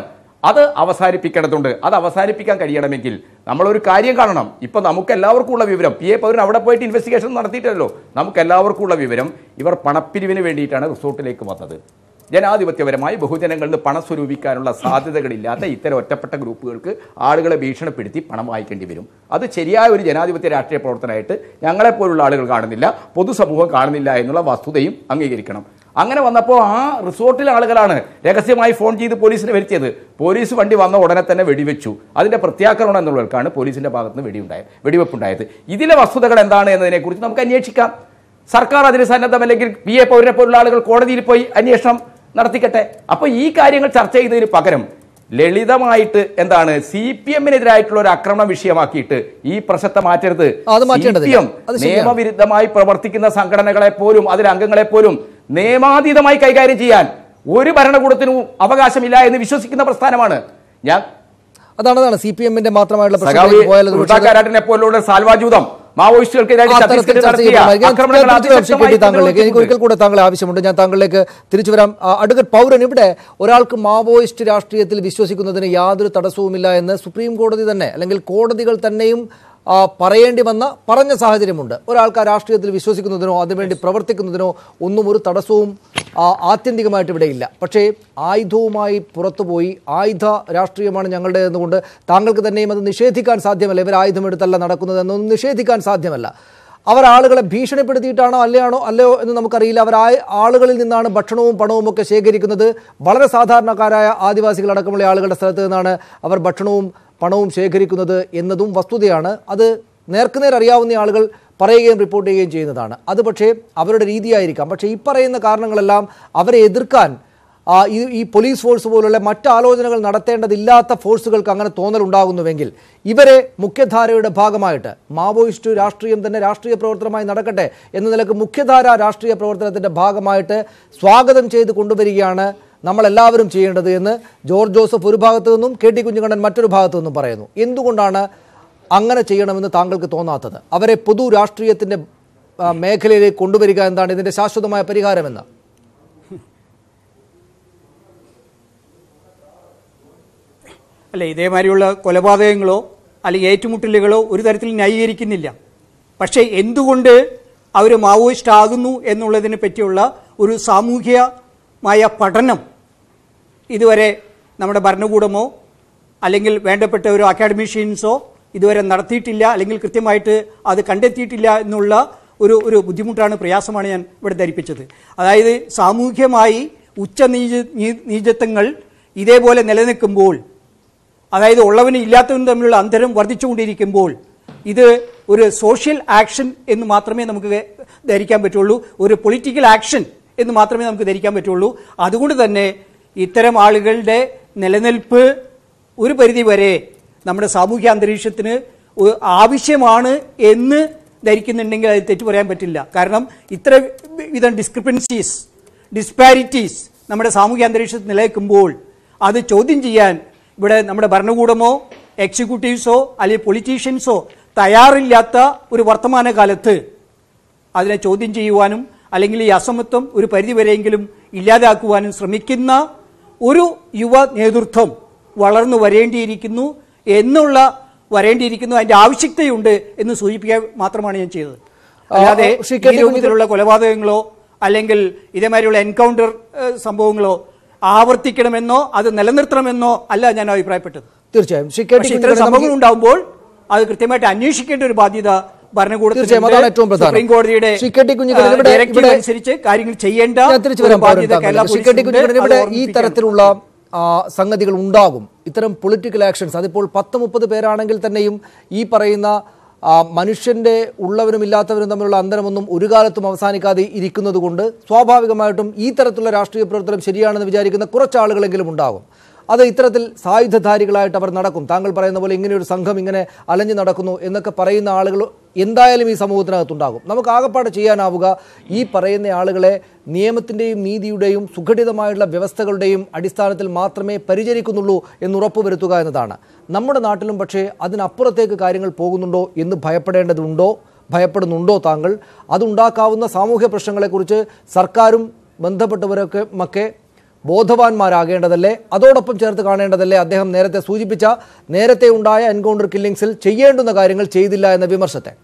അത് അവസാനിപ്പിക്കേണ്ടതുണ്ട്. അത് അവസാനിപ്പിക്കാൻ കഴിയണമെങ്കിൽ നമ്മളൊരു കാര്യം കാണണം. ഇപ്പൊ നമുക്ക് എല്ലാവർക്കും ഉള്ള വിവരം, PA പൗരൻ അവിടെ പോയിട്ട് ഇൻവെസ്റ്റിഗേഷൻ നടത്തിയിട്ടല്ലോ. നമുക്ക് എല്ലാവർക്കും ഉള്ള വിവരം, ഇവർ പണപ്പിരിവിന് വേണ്ടിയിട്ടാണ് റിസോർട്ടിലേക്ക് വന്നത്. ജനാധിപത്യപരമായി ബഹുജനങ്ങളിൽ നിന്ന് പണം സ്വരൂപിക്കാനുള്ള സാധ്യതകളില്ലാത്ത ഇത്തരം ഒറ്റപ്പെട്ട ഗ്രൂപ്പുകൾക്ക് ആളുകളെ ഭീഷണിപ്പെടുത്തി പണം വാങ്ങിക്കേണ്ടി വരും. അത് ശരിയായ ഒരു ജനാധിപത്യ രാഷ്ട്രീയ പ്രവർത്തനമായിട്ട് ഞങ്ങളെപ്പോലുള്ള ആളുകൾ കാണുന്നില്ല, പൊതുസമൂഹം കാണുന്നില്ല എന്നുള്ള വസ്തുതയും അംഗീകരിക്കണം. അങ്ങനെ വന്നപ്പോൾ ആ റിസോർട്ടിലെ ആളുകളാണ് രഹസ്യമായി ഫോൺ ചെയ്ത് പോലീസിനെ വരുത്തിയത്. പോലീസ് വണ്ടി വന്ന ഉടനെ തന്നെ വെടിവെച്ചു. അതിന്റെ പ്രത്യാക്രമണം എന്നുള്ളവർക്കാണ് പോലീസിന്റെ ഭാഗത്ത് നിന്ന് വെടിവെപ്പുണ്ടായത്. ഇതിലെ വസ്തുതകൾ എന്താണ് എന്നതിനെക്കുറിച്ച് നമുക്ക് അന്വേഷിക്കാം. സർക്കാർ അതിന് സന്നദ്ധമല്ലെങ്കിൽ PA പൗരനെ പോലുള്ള ആളുകൾ കോടതിയിൽ പോയി അന്വേഷണം നടത്തിക്കട്ടെ. അപ്പൊ ഈ കാര്യങ്ങൾ ചർച്ച ചെയ്തതിന് പകരം ലളിതമായിട്ട് എന്താണ് CPM-നെതിരായിട്ടുള്ള ഒരു ആക്രമണ വിഷയമാക്കിയിട്ട് ഈ പ്രശ്നത്തെ മാറ്റരുത്. CPM നിയമവിരുദ്ധമായി പ്രവർത്തിക്കുന്ന സംഘടനകളെ പോലും അതിലെ അംഗങ്ങളെ പോലും നിയമാതീതമായി കൈകാര്യം ചെയ്യാൻ ഒരു ഭരണകൂടത്തിനും അവകാശമില്ല എന്ന് വിശ്വസിക്കുന്ന പ്രസ്ഥാനമാണ് ഞാൻ. അതാണ് CPM-ന്റെ മാത്രമായുള്ള പോലുള്ള സാൽവാജൂതം മാവോയിസ്റ്റുകൾക്കെതിരെ എനിക്ക് ഒരിക്കൽ കൂടെ താങ്കളെ ആവശ്യമുണ്ട്. ഞാൻ താങ്കളിലേക്ക് തിരിച്ചു വരാം. അഡ്വക്കേറ്റ് പൗരൻ, ഇവിടെ ഒരാൾക്ക് മാവോയിസ്റ്റ് രാഷ്ട്രീയത്തിൽ വിശ്വസിക്കുന്നതിന് യാതൊരു തടസ്സവുമില്ല എന്ന് സുപ്രീം കോടതി തന്നെ അല്ലെങ്കിൽ കോടതികൾ തന്നെയും പറഞ്ഞ സാഹചര്യമുണ്ട്. ഒരാൾക്ക് ആ രാഷ്ട്രീയത്തിൽ വിശ്വസിക്കുന്നതിനോ അതിനുവേണ്ടി പ്രവർത്തിക്കുന്നതിനോ ഒന്നും ഒരു തടസ്സവും ആത്യന്തികമായിട്ട് ഇവിടെ ഇല്ല. പക്ഷേ ആയുധവുമായി പുറത്തുപോയി ആയുധ രാഷ്ട്രീയമാണ് ഞങ്ങളുടെ എന്നുകൊണ്ട് താങ്കൾക്ക് തന്നെയും അത് നിഷേധിക്കാൻ സാധ്യമല്ല. ഇവർ ആയുധമെടുത്തല്ല നടക്കുന്നത് എന്നൊന്നും നിഷേധിക്കാൻ സാധ്യമല്ല. അവർ ആളുകളെ ഭീഷണിപ്പെടുത്തിയിട്ടാണോ അല്ലയോ എന്ന് നമുക്കറിയില്ല. അവർ ആളുകളിൽ നിന്നാണ് ഭക്ഷണവും പണവും ഒക്കെ ശേഖരിക്കുന്നത്. വളരെ സാധാരണക്കാരായ ആദിവാസികളടക്കമുള്ള ആളുകളുടെ സ്ഥലത്ത് നിന്നാണ് അവർ ഭക്ഷണവും പണവും ശേഖരിക്കുന്നത് എന്നതും വസ്തുതയാണ്. അത് നേർക്കുനേർ അറിയാവുന്ന ആളുകൾ പറയുകയും റിപ്പോർട്ട് ചെയ്യുകയും ചെയ്യുന്നതാണ്. അത് പക്ഷേ അവരുടെ രീതിയായിരിക്കാം. പക്ഷേ ഈ പറയുന്ന കാരണങ്ങളെല്ലാം അവരെ എതിർക്കാൻ ഈ പോലീസ് ഫോഴ്സ് പോലുള്ള മറ്റ് ആലോചനകൾ നടത്തേണ്ടതില്ലാത്ത ഫോഴ്സുകൾക്ക് അങ്ങനെ തോന്നലുണ്ടാകുന്നുവെങ്കിൽ ഇവരെ മുഖ്യധാരയുടെ ഭാഗമായിട്ട് മാവോയിസ്റ്റ് രാഷ്ട്രീയം തന്നെ രാഷ്ട്രീയ പ്രവർത്തനമായി നടക്കട്ടെ എന്ന നിലക്ക് മുഖ്യധാര രാഷ്ട്രീയ പ്രവർത്തനത്തിൻ്റെ ഭാഗമായിട്ട് സ്വാഗതം ചെയ്ത് കൊണ്ടുവരികയാണ് നമ്മളെല്ലാവരും ചെയ്യേണ്ടത് എന്ന് ജോർജ് ജോസഫ് ഒരു ഭാഗത്തു നിന്നും KT കുഞ്ഞിക്കണ്ണൻ മറ്റൊരു ഭാഗത്തു നിന്നും പറയുന്നു. എന്തുകൊണ്ടാണ് അങ്ങനെ ചെയ്യണമെന്ന് താങ്കൾക്ക് തോന്നാത്തത്? അവരെ പൊതു രാഷ്ട്രീയത്തിൻ്റെ മേഖലയിലേക്ക് കൊണ്ടുവരിക എന്താണ് ഇതിൻ്റെ ശാശ്വതമായ പരിഹാരമെന്ന്? അല്ല, ഇതേമാതിരിയുള്ള കൊലപാതകങ്ങളോ അല്ലെങ്കിൽ ഏറ്റുമുട്ടലുകളോ ഒരു തരത്തിൽ ന്യായീകരിക്കുന്നില്ല. പക്ഷേ എന്തുകൊണ്ട് അവർ മാവോയിസ്റ്റ് ആകുന്നു എന്നുള്ളതിനെ പറ്റിയുള്ള ഒരു സാമൂഹികമായ പഠനം ഇതുവരെ നമ്മുടെ ഭരണകൂടമോ അല്ലെങ്കിൽ വേണ്ടപ്പെട്ട ഒരു അക്കാഡമിഷ്യൻസോ ഇതുവരെ നടത്തിയിട്ടില്ല, അല്ലെങ്കിൽ കൃത്യമായിട്ട് അത് കണ്ടെത്തിയിട്ടില്ല എന്നുള്ള ഒരു ബുദ്ധിമുട്ടാണ്, പ്രയാസമാണ് ഞാൻ ഇവിടെ ധരിപ്പിച്ചത്. അതായത് സാമൂഹ്യമായി നീചത്വങ്ങൾ ഇതേപോലെ നിലനിൽക്കുമ്പോൾ, അതായത് ഉള്ളവനും ഇല്ലാത്തവനും തമ്മിലുള്ള അന്തരം വർദ്ധിച്ചുകൊണ്ടിരിക്കുമ്പോൾ ഇത് ഒരു സോഷ്യൽ ആക്ഷൻ എന്ന് മാത്രമേ നമുക്ക് ധരിക്കാൻ പറ്റുള്ളൂ, ഒരു പൊളിറ്റിക്കൽ ആക്ഷൻ എന്ന് മാത്രമേ നമുക്ക് ധരിക്കാൻ പറ്റുള്ളൂ. അതുകൊണ്ട് തന്നെ ഇത്തരം ആളുകളുടെ നിലനിൽപ്പ് ഒരു പരിധിവരെ നമ്മുടെ സാമൂഹ്യ അന്തരീക്ഷത്തിന് ആവശ്യമാണ് എന്ന് ധരിക്കുന്നുണ്ടെങ്കിൽ അത് തെറ്റു പറയാൻ പറ്റില്ല. കാരണം ഇത്ര വിധം ഡിസ്പാരിറ്റീസ് നമ്മുടെ സാമൂഹ്യ അന്തരീക്ഷത്തിൽ നിലനിൽക്കുമ്പോൾ അത് ചോദ്യം ചെയ്യാൻ ഇവിടെ നമ്മുടെ ഭരണകൂടമോ എക്സിക്യൂട്ടീവ്സോ അല്ലെങ്കിൽ പൊളിറ്റീഷ്യൻസോ തയ്യാറില്ലാത്ത ഒരു വർത്തമാനകാലത്ത് അതിനെ ചോദ്യം ചെയ്യുവാനും അല്ലെങ്കിൽ ഈ അസമത്വം ഒരു പരിധിവരെയെങ്കിലും ഇല്ലാതാക്കുവാനും ശ്രമിക്കുന്ന ഒരു യുവ നേതൃത്വം വളർന്നു വരേണ്ടിയിരിക്കുന്നു, അതിന്റെ ആവശ്യകതയുണ്ട് എന്ന് സൂചിപ്പിക്കാൻ മാത്രമാണ് ഞാൻ ചെയ്തത്. അല്ലാതെ ഈ രൂപത്തിലുള്ള കൊലപാതകങ്ങളോ അല്ലെങ്കിൽ ഇതേമാതിരിയുള്ള എൻകൗണ്ടർ സംഭവങ്ങളോ ആവർത്തിക്കണമെന്നോ അത് നിലനിർത്തണമെന്നോ അല്ല ഞാൻ അഭിപ്രായപ്പെട്ടത്. തീർച്ചയായും ഇത്തരം സംഭവങ്ങൾ ഉണ്ടാകുമ്പോൾ അത് കൃത്യമായിട്ട് അന്വേഷിക്കേണ്ട ഒരു ബാധ്യത ഭരണകൂടത്തിന്, സുപ്രീം കോടതിയുടെ അനുസരിച്ച് കാര്യങ്ങൾ ചെയ്യേണ്ട ഈ തരത്തിലുള്ള സംഗതികൾ ഉണ്ടാകും. ഇത്തരം പൊളിറ്റിക്കൽ ആക്ഷൻസ് അതിപ്പോൾ 10-30 പേരാണെങ്കിൽ തന്നെയും ഈ പറയുന്ന മനുഷ്യന്റെ ഉള്ളവരും ഇല്ലാത്തവരും തമ്മിലുള്ള അന്തരമൊന്നും ഒരു കാലത്തും അവസാനിക്കാതെ ഇരിക്കുന്നത് കൊണ്ട് സ്വാഭാവികമായിട്ടും ഈ തരത്തിലുള്ള രാഷ്ട്രീയ പ്രവർത്തനം ശരിയാണെന്ന് വിചാരിക്കുന്ന കുറച്ചാളുകളെങ്കിലും ഉണ്ടാകും. അത് ഇത്തരത്തിൽ സായുധധാരികളായിട്ട് അവർ നടക്കും. താങ്കൾ പറയുന്ന പോലെ ഇങ്ങനെയൊരു സംഘം ഇങ്ങനെ അലഞ്ഞു നടക്കുന്നു എന്നൊക്കെ പറയുന്ന ആളുകൾ എന്തായാലും ഈ സമൂഹത്തിനകത്തുണ്ടാകും. നമുക്ക് ആകപ്പാട് ചെയ്യാനാവുക ഈ പറയുന്ന ആളുകളെ നിയമത്തിൻ്റെയും നീതിയുടെയും സുഘടിതമായുള്ള വ്യവസ്ഥകളുടെയും അടിസ്ഥാനത്തിൽ മാത്രമേ പരിചരിക്കുന്നുള്ളൂ എന്ന് ഉറപ്പുവരുത്തുക എന്നതാണ്. നമ്മുടെ നാട്ടിലും പക്ഷേ അതിനപ്പുറത്തേക്ക് കാര്യങ്ങൾ പോകുന്നുണ്ടോ എന്ന് ഭയപ്പെടുന്നുണ്ടോ താങ്കൾ? അതുണ്ടാക്കാവുന്ന സാമൂഹ്യ പ്രശ്നങ്ങളെക്കുറിച്ച് സർക്കാരും ബന്ധപ്പെട്ടവരൊക്കെ ബോധവാന്മാരാകേണ്ടതല്ലേ? അതോടൊപ്പം ചേർത്ത് കാണേണ്ടതല്ലേ അദ്ദേഹം നേരത്തെ സൂചിപ്പിച്ച നേരത്തെ ഉണ്ടായ എൻകൗണ്ടർ കില്ലിങ്സിൽ ചെയ്യേണ്ടുന്ന കാര്യങ്ങൾ ചെയ്തില്ല എന്ന വിമർശത്തെ?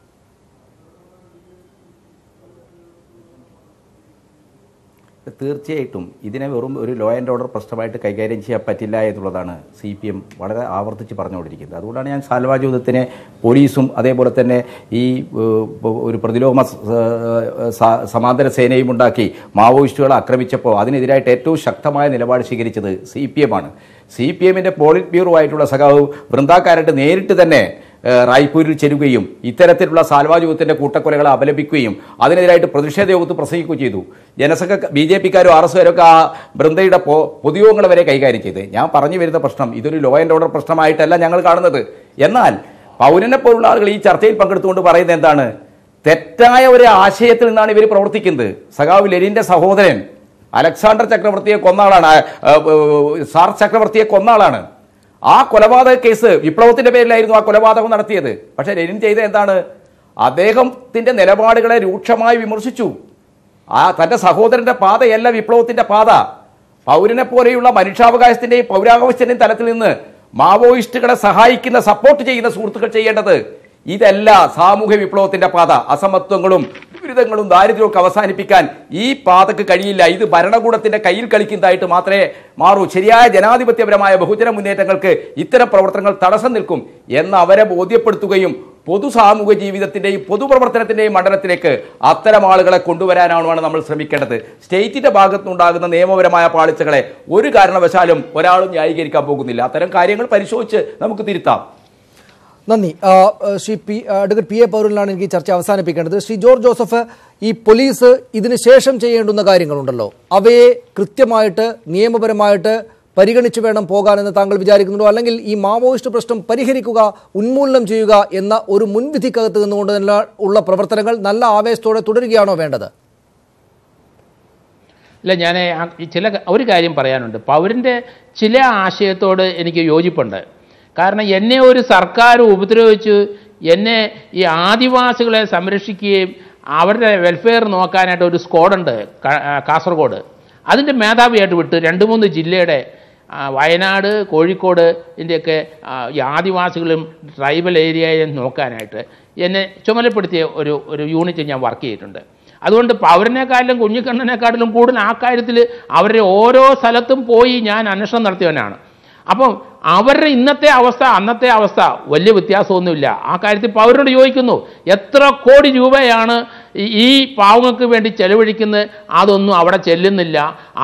തീർച്ചയായിട്ടും ഇതിനെ വെറും ഒരു ലോ ആൻഡ് ഓർഡർ പ്രശ്നമായിട്ട് കൈകാര്യം ചെയ്യാൻ പറ്റില്ല എന്നുള്ളതാണ് CPM വളരെ ആവർത്തിച്ച് പറഞ്ഞുകൊണ്ടിരിക്കുന്നത്. അതുകൊണ്ടാണ് ഞാൻ സാൽവാജ് യുദ്ധത്തിനെ പോലീസും അതേപോലെ തന്നെ ഈ ഒരു പ്രതിലോമ സമാന്തര സേനയും ഉണ്ടാക്കി മാവോയിസ്റ്റുകളെ ആക്രമിച്ചപ്പോൾ അതിനെതിരായിട്ട് ഏറ്റവും ശക്തമായ നിലപാട് സ്വീകരിച്ചത് CPM ആണ്. CPMന്റെ പോളിറ്റ് ബ്യൂറോ ആയിട്ടുള്ള സഖാവ് വൃന്ദാക്കാരായിട്ട് നേരിട്ട് തന്നെ റായ്പൂരിൽ ചെല്ലുകയും ഇത്തരത്തിലുള്ള സാൽവാജ് യുദ്ധത്തിന്റെ കൂട്ടക്കൊലകളെ അപലപിക്കുകയും അതിനെതിരായിട്ട് പ്രതിഷേധ യോഗത്ത് പ്രസംഗിക്കുകയും ചെയ്തു. ജനസംഘ BJPക്കാരും RSകാരും ഒക്കെ ആ ബൃന്ദയുടെ പൊതുയോഗങ്ങൾ വരെ കൈകാര്യം ചെയ്ത്. ഞാൻ പറഞ്ഞു വരുന്ന പ്രശ്നം ഇതൊരു ലോ ആൻഡ് ഓർഡർ പ്രശ്നമായിട്ടല്ല ഞങ്ങൾ കാണുന്നത്. എന്നാൽ പൗരനെ പോലുള്ള ആളുകൾ ഈ ചർച്ചയിൽ പങ്കെടുത്തുകൊണ്ട് പറയുന്നത് എന്താണ്? തെറ്റായ ഒരു ആശയത്തിൽ നിന്നാണ് ഇവർ പ്രവർത്തിക്കുന്നത്. സഖാവ് ലെനിന്റെ സഹോദരൻ അലക്സാണ്ടർ ചക്രവർത്തിയെ കൊന്നാളാണ്, സാർ ചക്രവർത്തിയെ കൊന്നാളാണ്. ആ കൊലപാതക കേസ് വിപ്ലവത്തിന്റെ പേരിലായിരുന്നു ആ കൊലപാതകം നടത്തിയത്. പക്ഷെ ലെനിൻ ചെയ്ത എന്താണ്? അദ്ദേഹത്തിന്റെ നിലപാടുകളെ രൂക്ഷമായി വിമർശിച്ചു. തന്റെ സഹോദരന്റെ പാതയല്ല വിപ്ലവത്തിന്റെ പാത. പൗരനെ പോലെയുള്ള മനുഷ്യാവകാശത്തിന്റെയും പൗരാവകാശത്തിന്റെയും തലത്തിൽ നിന്ന് മാവോയിസ്റ്റുകളെ സഹായിക്കുന്ന സപ്പോർട്ട് ചെയ്യുന്ന സുഹൃത്തുക്കൾ ചെയ്യേണ്ടത് ഇതല്ല സാമൂഹ്യ വിപ്ലവത്തിന്റെ പാത. അസമത്വങ്ങളും ദുരിതങ്ങളും ദാരിദ്ര്യവും അവസാനിപ്പിക്കാൻ ഈ പാതക്ക് കഴിയില്ല. ഇത് ഭരണകൂടത്തിന്റെ കയ്യിൽ കളിക്കുന്നതായിട്ട് മാത്രമേ മാറൂ. ശരിയായ ജനാധിപത്യപരമായ ബഹുജന മുന്നേറ്റങ്ങൾക്ക് ഇത്തരം പ്രവർത്തനങ്ങൾ തടസ്സം നിൽക്കും എന്ന് അവരെ ബോധ്യപ്പെടുത്തുകയും പൊതു സാമൂഹ്യ ജീവിതത്തിന്റെയും പൊതുപ്രവർത്തനത്തിന്റെയും മണ്ഡലത്തിലേക്ക് അത്തരം ആളുകളെ കൊണ്ടുവരാനാണ് നമ്മൾ ശ്രമിക്കേണ്ടത്. സ്റ്റേറ്റിന്റെ ഭാഗത്തുനിന്നുണ്ടാകുന്ന നിയമപരമായ പാളിച്ചകളെ ഒരു കാരണവശാലും ഒരാളും ന്യായീകരിക്കാൻ പോകുന്നില്ല. അത്തരം കാര്യങ്ങൾ പരിശോധിച്ച് നമുക്ക് തിരുത്താം. നന്ദി. ശ്രീ അഡ്വക്കേറ്റ് PA പൗരനിലാണ് എനിക്ക് ചർച്ച അവസാനിപ്പിക്കേണ്ടത്. ശ്രീ ജോർജ് ജോസഫ്, ഈ പോലീസ് ഇതിന് ശേഷം ചെയ്യേണ്ടുന്ന കാര്യങ്ങളുണ്ടല്ലോ, അവയെ കൃത്യമായിട്ട് നിയമപരമായിട്ട് പരിഗണിച്ച് വേണം പോകാനെന്ന് താങ്കൾ വിചാരിക്കുന്നുണ്ടോ? അല്ലെങ്കിൽ ഈ മാവോയിസ്റ്റ് പ്രശ്നം പരിഹരിക്കുക, ഉന്മൂലനം ചെയ്യുക എന്ന ഒരു മുൻവിധിക്കകത്ത് നിന്നുകൊണ്ട് ഉള്ള പ്രവർത്തനങ്ങൾ നല്ല ആവേശത്തോടെ തുടരുകയാണോ വേണ്ടത്? ഇല്ല, ഞാൻ ഒരു കാര്യം പറയാനുണ്ട്. പൗരൻ്റെ ചില ആശയത്തോട് എനിക്ക് യോജിപ്പുണ്ട്. കാരണം എന്നെ ഒരു സർക്കാർ ഉപദ്രവിച്ച് എന്നെ ഈ ആദിവാസികളെ സംരക്ഷിക്കുകയും അവരുടെ വെൽഫെയർ നോക്കാനായിട്ട് ഒരു സ്ക്വാഡുണ്ട് കാസർഗോഡ്. അതിൻ്റെ മേധാവിയായിട്ട് വിട്ട് 2-3 ജില്ലയുടെ വയനാട്, കോഴിക്കോട് ഇതിൻ്റെയൊക്കെ ഈ ആദിവാസികളും ട്രൈബൽ ഏരിയയും നോക്കാനായിട്ട് എന്നെ ചുമതലപ്പെടുത്തിയ ഒരു യൂണിറ്റ് ഞാൻ വർക്ക് ചെയ്തിട്ടുണ്ട്. അതുകൊണ്ട് പൗരനേക്കാളിലും കുഞ്ഞിക്കണ്ണനേക്കാട്ടിലും കൂടുതൽ ആ കാര്യത്തിൽ അവരുടെ ഓരോ സ്ഥലത്തും പോയി ഞാൻ അന്വേഷണം നടത്തിയവനാണ്. അപ്പം അവരുടെ ഇന്നത്തെ അവസ്ഥ അന്നത്തെ അവസ്ഥ വലിയ വ്യത്യാസമൊന്നുമില്ല. ആ കാര്യത്തിൽ പൗരനോട് ചോദിക്കുന്നു, എത്ര കോടി രൂപയാണ് ഈ പാവങ്ങൾക്ക് വേണ്ടി ചെലവഴിക്കുന്നത്? അതൊന്നും അവിടെ ചെല്ലുന്നില്ല.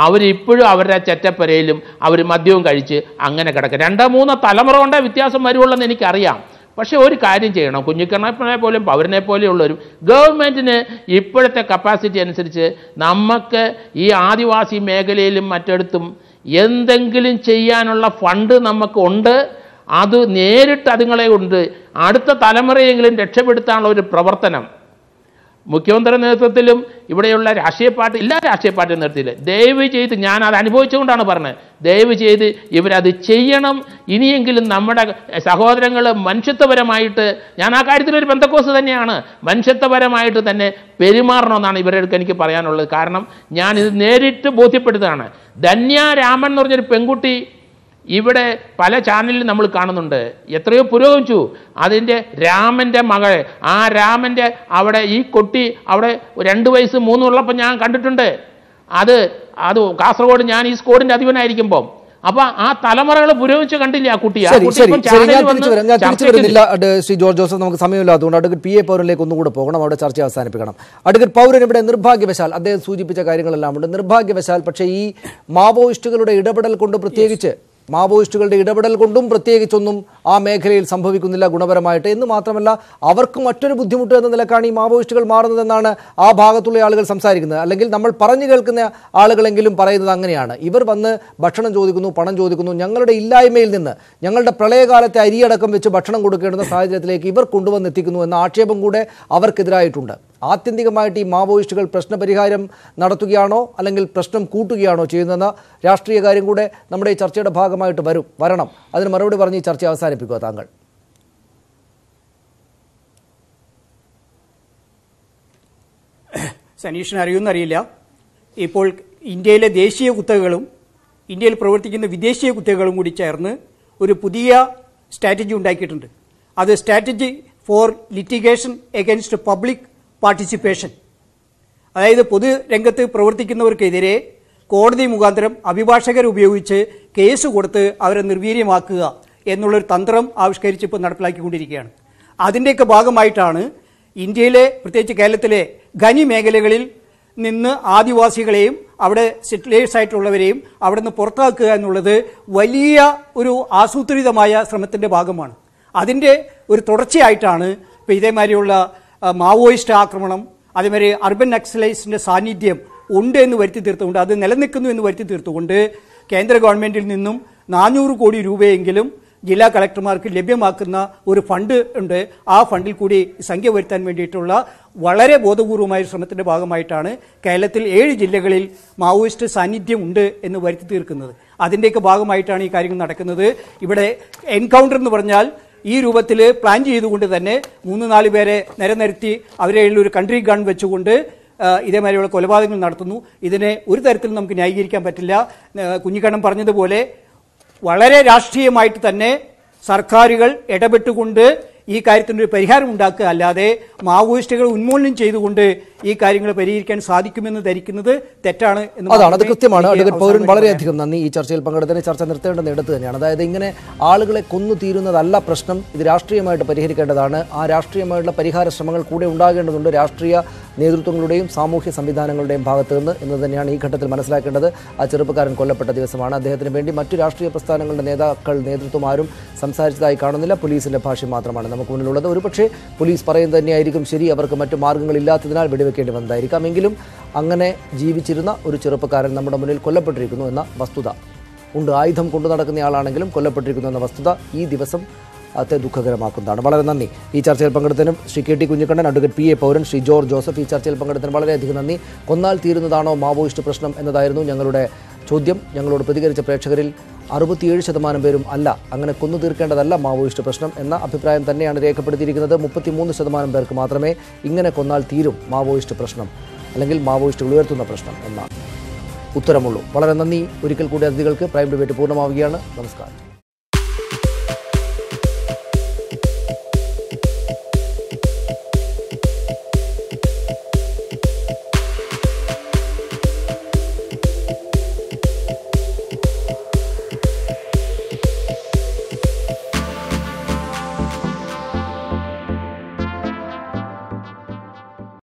അവരിപ്പോഴും അവരുടെ ചെറ്റപ്പരയിലും അവർ മദ്യവും കഴിച്ച് അങ്ങനെ കിടക്കുക. 2-3 തലമുറ കൊണ്ടേ വ്യത്യാസം വരുവുള്ളൂ എന്ന് എനിക്കറിയാം. പക്ഷേ ഒരു കാര്യം ചെയ്യണം, കുഞ്ഞിക്കണ്ണനെ പോലും പൗരനെ പോലെയുള്ളൊരു ഗവൺമെൻറ്റിന് ഇപ്പോഴത്തെ കപ്പാസിറ്റി അനുസരിച്ച് നമുക്ക് ഈ ആദിവാസി മേഖലയിലും മറ്റിടത്തും എന്തെങ്കിലും ചെയ്യാനുള്ള ഫണ്ട് നമുക്കുണ്ട്. അത് നേരിട്ട് അതുങ്ങളെ കൊണ്ട് അടുത്ത തലമുറയെങ്കിലും രക്ഷപ്പെടുത്താനുള്ള ഒരു പ്രവർത്തനം മുഖ്യമന്ത്രിയുടെ നേതൃത്വത്തിലും ഇവിടെയുള്ള രാഷ്ട്രീയ പാർട്ടി, എല്ലാ രാഷ്ട്രീയ പാർട്ടിയുടെ നേതൃത്വത്തിൽ ദയവ് ചെയ്ത്, ഞാൻ അത് അനുഭവിച്ചുകൊണ്ടാണ് പറഞ്ഞത്, ദയവ് ചെയ്ത് ഇവരത് ചെയ്യണം. ഇനിയെങ്കിലും നമ്മുടെ സഹോദരങ്ങൾ മനുഷ്യത്വപരമായിട്ട്, ഞാൻ ആ കാര്യത്തിലൊരു ബന്ധക്കോസ് തന്നെയാണ്, മനുഷ്യത്വപരമായിട്ട് തന്നെ പെരുമാറണമെന്നാണ് ഇവരുടെ എനിക്ക് പറയാനുള്ളത്. കാരണം ഞാനിത് നേരിട്ട് ബോധ്യപ്പെടുത്തുകയാണ്. ധന്യ രാമൻ എന്ന് പറഞ്ഞൊരു പെൺകുട്ടി ഇവിടെ പല ചാനലിലും നമ്മൾ കാണുന്നുണ്ട്, എത്രയോ പുരോഗമിച്ചു. അതിൻ്റെ രാമൻ്റെ മകൾ, ആ രാമൻ്റെ അവിടെ ഈ കുട്ടി അവിടെ 2 വയസ്സ് 3 ഉള്ളപ്പോൾ ഞാൻ കണ്ടിട്ടുണ്ട്. അത് കാസർഗോഡ് ഞാൻ ഈ സ്കോഡിൻ്റെ അധിപനായിരിക്കുമ്പോൾ. അപ്പൊ ആ തലമുറകൾ പുരോഗമിച്ച് കണ്ടില്ല ആ കുട്ടി. ശ്രീ ജോർജ് ജോസഫ്, നമുക്ക് സമയമില്ലാത്തതുകൊണ്ട് അഡ്വക്കേറ്റ് PA പൗരനിലേക്ക് ഒന്നുകൂടെ പോകണം, അവിടെ ചർച്ച അവസാനിപ്പിക്കണം. അഡ്വക്കേറ്റ് പൗരൻ ഇവിടെ നിർഭാഗ്യവശാൽ അദ്ദേഹം സൂചിപ്പിച്ച കാര്യങ്ങളെല്ലാം ഉണ്ട്. നിർഭാഗ്യവശാൽ പക്ഷേ ഈ മാവോയിസ്റ്റുകളുടെ ഇടപെടൽ കൊണ്ട് പ്രത്യേകിച്ച് മാവോയിസ്റ്റുകളുടെ ഇടപെടൽ കൊണ്ടും പ്രത്യേകിച്ചൊന്നും ആ മേഖലയിൽ സംഭവിക്കുന്നില്ല ഗുണപരമായിട്ട്. എന്ന് മാത്രമല്ല അവർക്ക് മറ്റൊരു ബുദ്ധിമുട്ട് എന്ന നിലക്കാണ് ഈ മാവോയിസ്റ്റുകൾ മാറുന്നതെന്നാണ് ആ ഭാഗത്തുള്ള ആളുകൾ സംസാരിക്കുന്നത്. അല്ലെങ്കിൽ നമ്മൾ പറഞ്ഞു കേൾക്കുന്ന ആളുകളെങ്കിലും പറയുന്നത് അങ്ങനെയാണ്. ഇവർ വന്ന് ഭക്ഷണം ചോദിക്കുന്നു, പണം ചോദിക്കുന്നു. ഞങ്ങളുടെ ഇല്ലായ്മയിൽ നിന്ന്, ഞങ്ങളുടെ പ്രളയകാലത്തെ അരിയടക്കം വെച്ച് ഭക്ഷണം കൊടുക്കേണ്ടുന്ന സാഹചര്യത്തിലേക്ക് ഇവർ കൊണ്ടുവന്നെത്തിക്കുന്നു എന്ന ആക്ഷേപം കൂടെ അവർക്കെതിരായിട്ടുണ്ട്. ആത്യന്തികമായിട്ട് ഈ മാവോയിസ്റ്റുകൾ പ്രശ്നപരിഹാരം നടത്തുകയാണോ അല്ലെങ്കിൽ പ്രശ്നം കൂട്ടുകയാണോ ചെയ്യുന്നതെന്ന രാഷ്ട്രീയ കാര്യം കൂടെ നമ്മുടെ ഈ ചർച്ചയുടെ ഭാഗമായിട്ട് വരണം. അതിന് മറുപടി പറഞ്ഞ് ഈ ചർച്ച അവസാനിപ്പിക്കുക താങ്കൾ. സനീഷിന് അറിയുമെന്നറിയില്ല, ഇപ്പോൾ ഇന്ത്യയിലെ ദേശീയ കുത്തകകളും ഇന്ത്യയിൽ പ്രവർത്തിക്കുന്ന വിദേശീയ കുത്തകകളും കൂടി ചേർന്ന് ഒരു പുതിയ സ്ട്രാറ്റജി ഉണ്ടാക്കിയിട്ടുണ്ട്. അത് strategy four litigation against public participation. അതായത് പൊതുരംഗത്ത് പ്രവർത്തിക്കുന്നവർക്കെതിരെ കോടതി മുഖാന്തരം അഭിഭാഷകർ ഉപയോഗിച്ച് കേസ് കൊടുത്ത് അവരെ നിർവീര്യമാക്കുക എന്നുള്ളൊരു തന്ത്രം ആവിഷ്കരിച്ച് ഇപ്പോൾ നടപ്പിലാക്കിക്കൊണ്ടിരിക്കുകയാണ്. അതിൻ്റെയൊക്കെ ഭാഗമായിട്ടാണ് ഇന്ത്യയിലെ, പ്രത്യേകിച്ച് കേരളത്തിലെ ഖനി മേഖലകളിൽ നിന്ന് ആദിവാസികളെയും അവിടെ സെറ്റിലേഴ്സായിട്ടുള്ളവരെയും അവിടെ നിന്ന് പുറത്താക്കുക എന്നുള്ളത് വലിയ ഒരു ആസൂത്രിതമായ ശ്രമത്തിൻ്റെ ഭാഗമാണ്. അതിൻ്റെ ഒരു തുടർച്ചയായിട്ടാണ് ഇപ്പോൾ ഇതേമാതിരിയുള്ള മാവോയിസ്റ്റ് ആക്രമണം, അതേമാതിരി അർബൻ നക്സലൈറ്റ്സിൻ്റെ സാന്നിധ്യം ഉണ്ട് എന്ന് വരുത്തി തീർത്തുകൊണ്ട്, അത് നിലനിൽക്കുന്നു എന്ന് വരുത്തി തീർത്തുകൊണ്ട് കേന്ദ്ര ഗവൺമെൻറ്റിൽ നിന്നും 400 കോടി രൂപയെങ്കിലും ജില്ലാ കളക്ടർമാർക്ക് ലഭ്യമാക്കുന്ന ഒരു ഫണ്ട് ഉണ്ട്. ആ ഫണ്ടിൽ കൂടി സംഖ്യ വരുത്താൻ വേണ്ടിയിട്ടുള്ള വളരെ ബോധപൂർവമായ ശ്രമത്തിൻ്റെ ഭാഗമായിട്ടാണ് കേരളത്തിൽ 7 ജില്ലകളിൽ മാവോയിസ്റ്റ് സാന്നിധ്യം ഉണ്ട് എന്ന് വരുത്തി തീർക്കുന്നത്. അതിൻ്റെയൊക്കെ ഭാഗമായിട്ടാണ് ഈ കാര്യങ്ങൾ നടക്കുന്നത്. ഇവിടെ എൻകൗണ്ടർ എന്ന് പറഞ്ഞാൽ ഈ രൂപത്തിൽ പ്ലാൻ ചെയ്തുകൊണ്ട് തന്നെ 3-4 പേരെ നിരനിരത്തി അവരെ ഒരു കൺട്രി ഗൺ വെച്ചുകൊണ്ട് ഇതേമാതിരിയുള്ള കൊലപാതകങ്ങൾ നടത്തുന്നു. ഇതിനെ ഒരു തരത്തിലും നമുക്ക് ന്യായീകരിക്കാൻ പറ്റില്ല. കുഞ്ഞിക്കണ്ണൻ പറഞ്ഞതുപോലെ വളരെ രാഷ്ട്രീയമായിട്ട് തന്നെ സർക്കാരുകൾ ഇടപെട്ടുകൊണ്ട് ഈ കാര്യത്തിനൊരു പരിഹാരം ഉണ്ടാക്കുക അല്ലാതെ മാവോയിസ്റ്റുകൾ ഉന്മൂലനം ചെയ്തുകൊണ്ട് ഈ കാര്യങ്ങൾ പരിഹരിക്കാൻ സാധിക്കുമെന്ന് ധരിക്കുന്നത് തെറ്റാണ്. അതാണ്, അത് കൃത്യമാണ്. അഡ്വക്കേറ്റ് പൗരൻ വളരെയധികം നന്ദി. ഈ ചർച്ചയിൽ പങ്കെടുത്തതിന് ചർച്ച നിർത്തേണ്ടെന്ന് എടുത്തു തന്നെയാണ്. അതായത് ഇങ്ങനെ ആളുകളെ കൊന്നു തീരുന്നതല്ല പ്രശ്നം, ഇത് രാഷ്ട്രീയമായിട്ട് പരിഹരിക്കേണ്ടതാണ്. ആ രാഷ്ട്രീയമായിട്ടുള്ള പരിഹാര ശ്രമങ്ങൾ കൂടെ ഉണ്ടാകേണ്ടതുണ്ട് രാഷ്ട്രീയ നേതൃത്വങ്ങളുടെയും സാമൂഹ്യ സംവിധാനങ്ങളുടെയും ഭാഗത്ത് നിന്ന് എന്ന് തന്നെയാണ് ഈ ഘട്ടത്തിൽ മനസ്സിലാക്കേണ്ടത്. ആ ചെറുപ്പക്കാരൻ കൊല്ലപ്പെട്ട ദിവസമാണ്. അദ്ദേഹത്തിന് വേണ്ടി മറ്റു രാഷ്ട്രീയ പ്രസ്ഥാനങ്ങളുടെ നേതൃത്വം ആരും സംസാരിച്ചതായി കാണുന്നില്ല. പോലീസിന്റെ ഭാഷ്യം മാത്രമാണ് നമുക്ക് മുന്നിലുള്ളത്. ഒരുപക്ഷെ പോലീസ് പറയുന്നത് തന്നെയായിരിക്കും ശരി, അവർക്ക് മറ്റു മാർഗ്ഗങ്ങളില്ലാത്തതിനാൽ വെടിവെക്കേണ്ടി വന്നതായിരിക്കാം. എങ്കിലും അങ്ങനെ ജീവിച്ചിരുന്ന ഒരു ചെറുപ്പക്കാരൻ നമ്മുടെ മുന്നിൽ കൊല്ലപ്പെട്ടിരിക്കുന്നു എന്ന വസ്തുത ഉണ്ട്. ആയുധം കൊണ്ടു നടക്കുന്നയാളാണെങ്കിലും കൊല്ലപ്പെട്ടിരിക്കുന്നു എന്ന വസ്തുത ഈ ദിവസം ദുഃഖകരമാക്കുന്നതാണ്. വളരെ നന്ദി. ഈ ചർച്ചയിൽ പങ്കെടുത്തതിനും Shri K T Kunhikannan, advocate P A Pauran, Shri George Joseph, ഈ ചർച്ചയിൽ പങ്കെടുത്തതിന് വളരെയധികം നന്ദി. കൊന്നാൽ തീരുന്നതാണോ മാവോയിസ്റ്റ് പ്രശ്നം എന്നതായിരുന്നു ഞങ്ങളുടെ ചോദ്യം. ഞങ്ങളോട് പ്രതികരിച്ച പ്രേക്ഷകരിൽ 67% പേരും അല്ല, അങ്ങനെ കൊന്നു തീർക്കേണ്ടതല്ല മാവോയിസ്റ്റ് പ്രശ്നം എന്ന അഭിപ്രായം തന്നെയാണ് രേഖപ്പെടുത്തിയിരിക്കുന്നത്. 33% പേർക്ക് മാത്രമേ ഇങ്ങനെ കൊന്നാൽ തീരും മാവോയിസ്റ്റ് പ്രശ്നം അല്ലെങ്കിൽ മാവോയിസ്റ്റുകൾ ഉയർത്തുന്ന പ്രശ്നം എന്ന ഉത്തരമുള്ളൂ. വളരെ നന്ദി. ഒരിക്കൽ കൂടി അതിഥികൾക്ക് പ്രൈം ഡിബേറ്റ് പൂർണ്ണമാവുകയാണ്. നമസ്കാരം.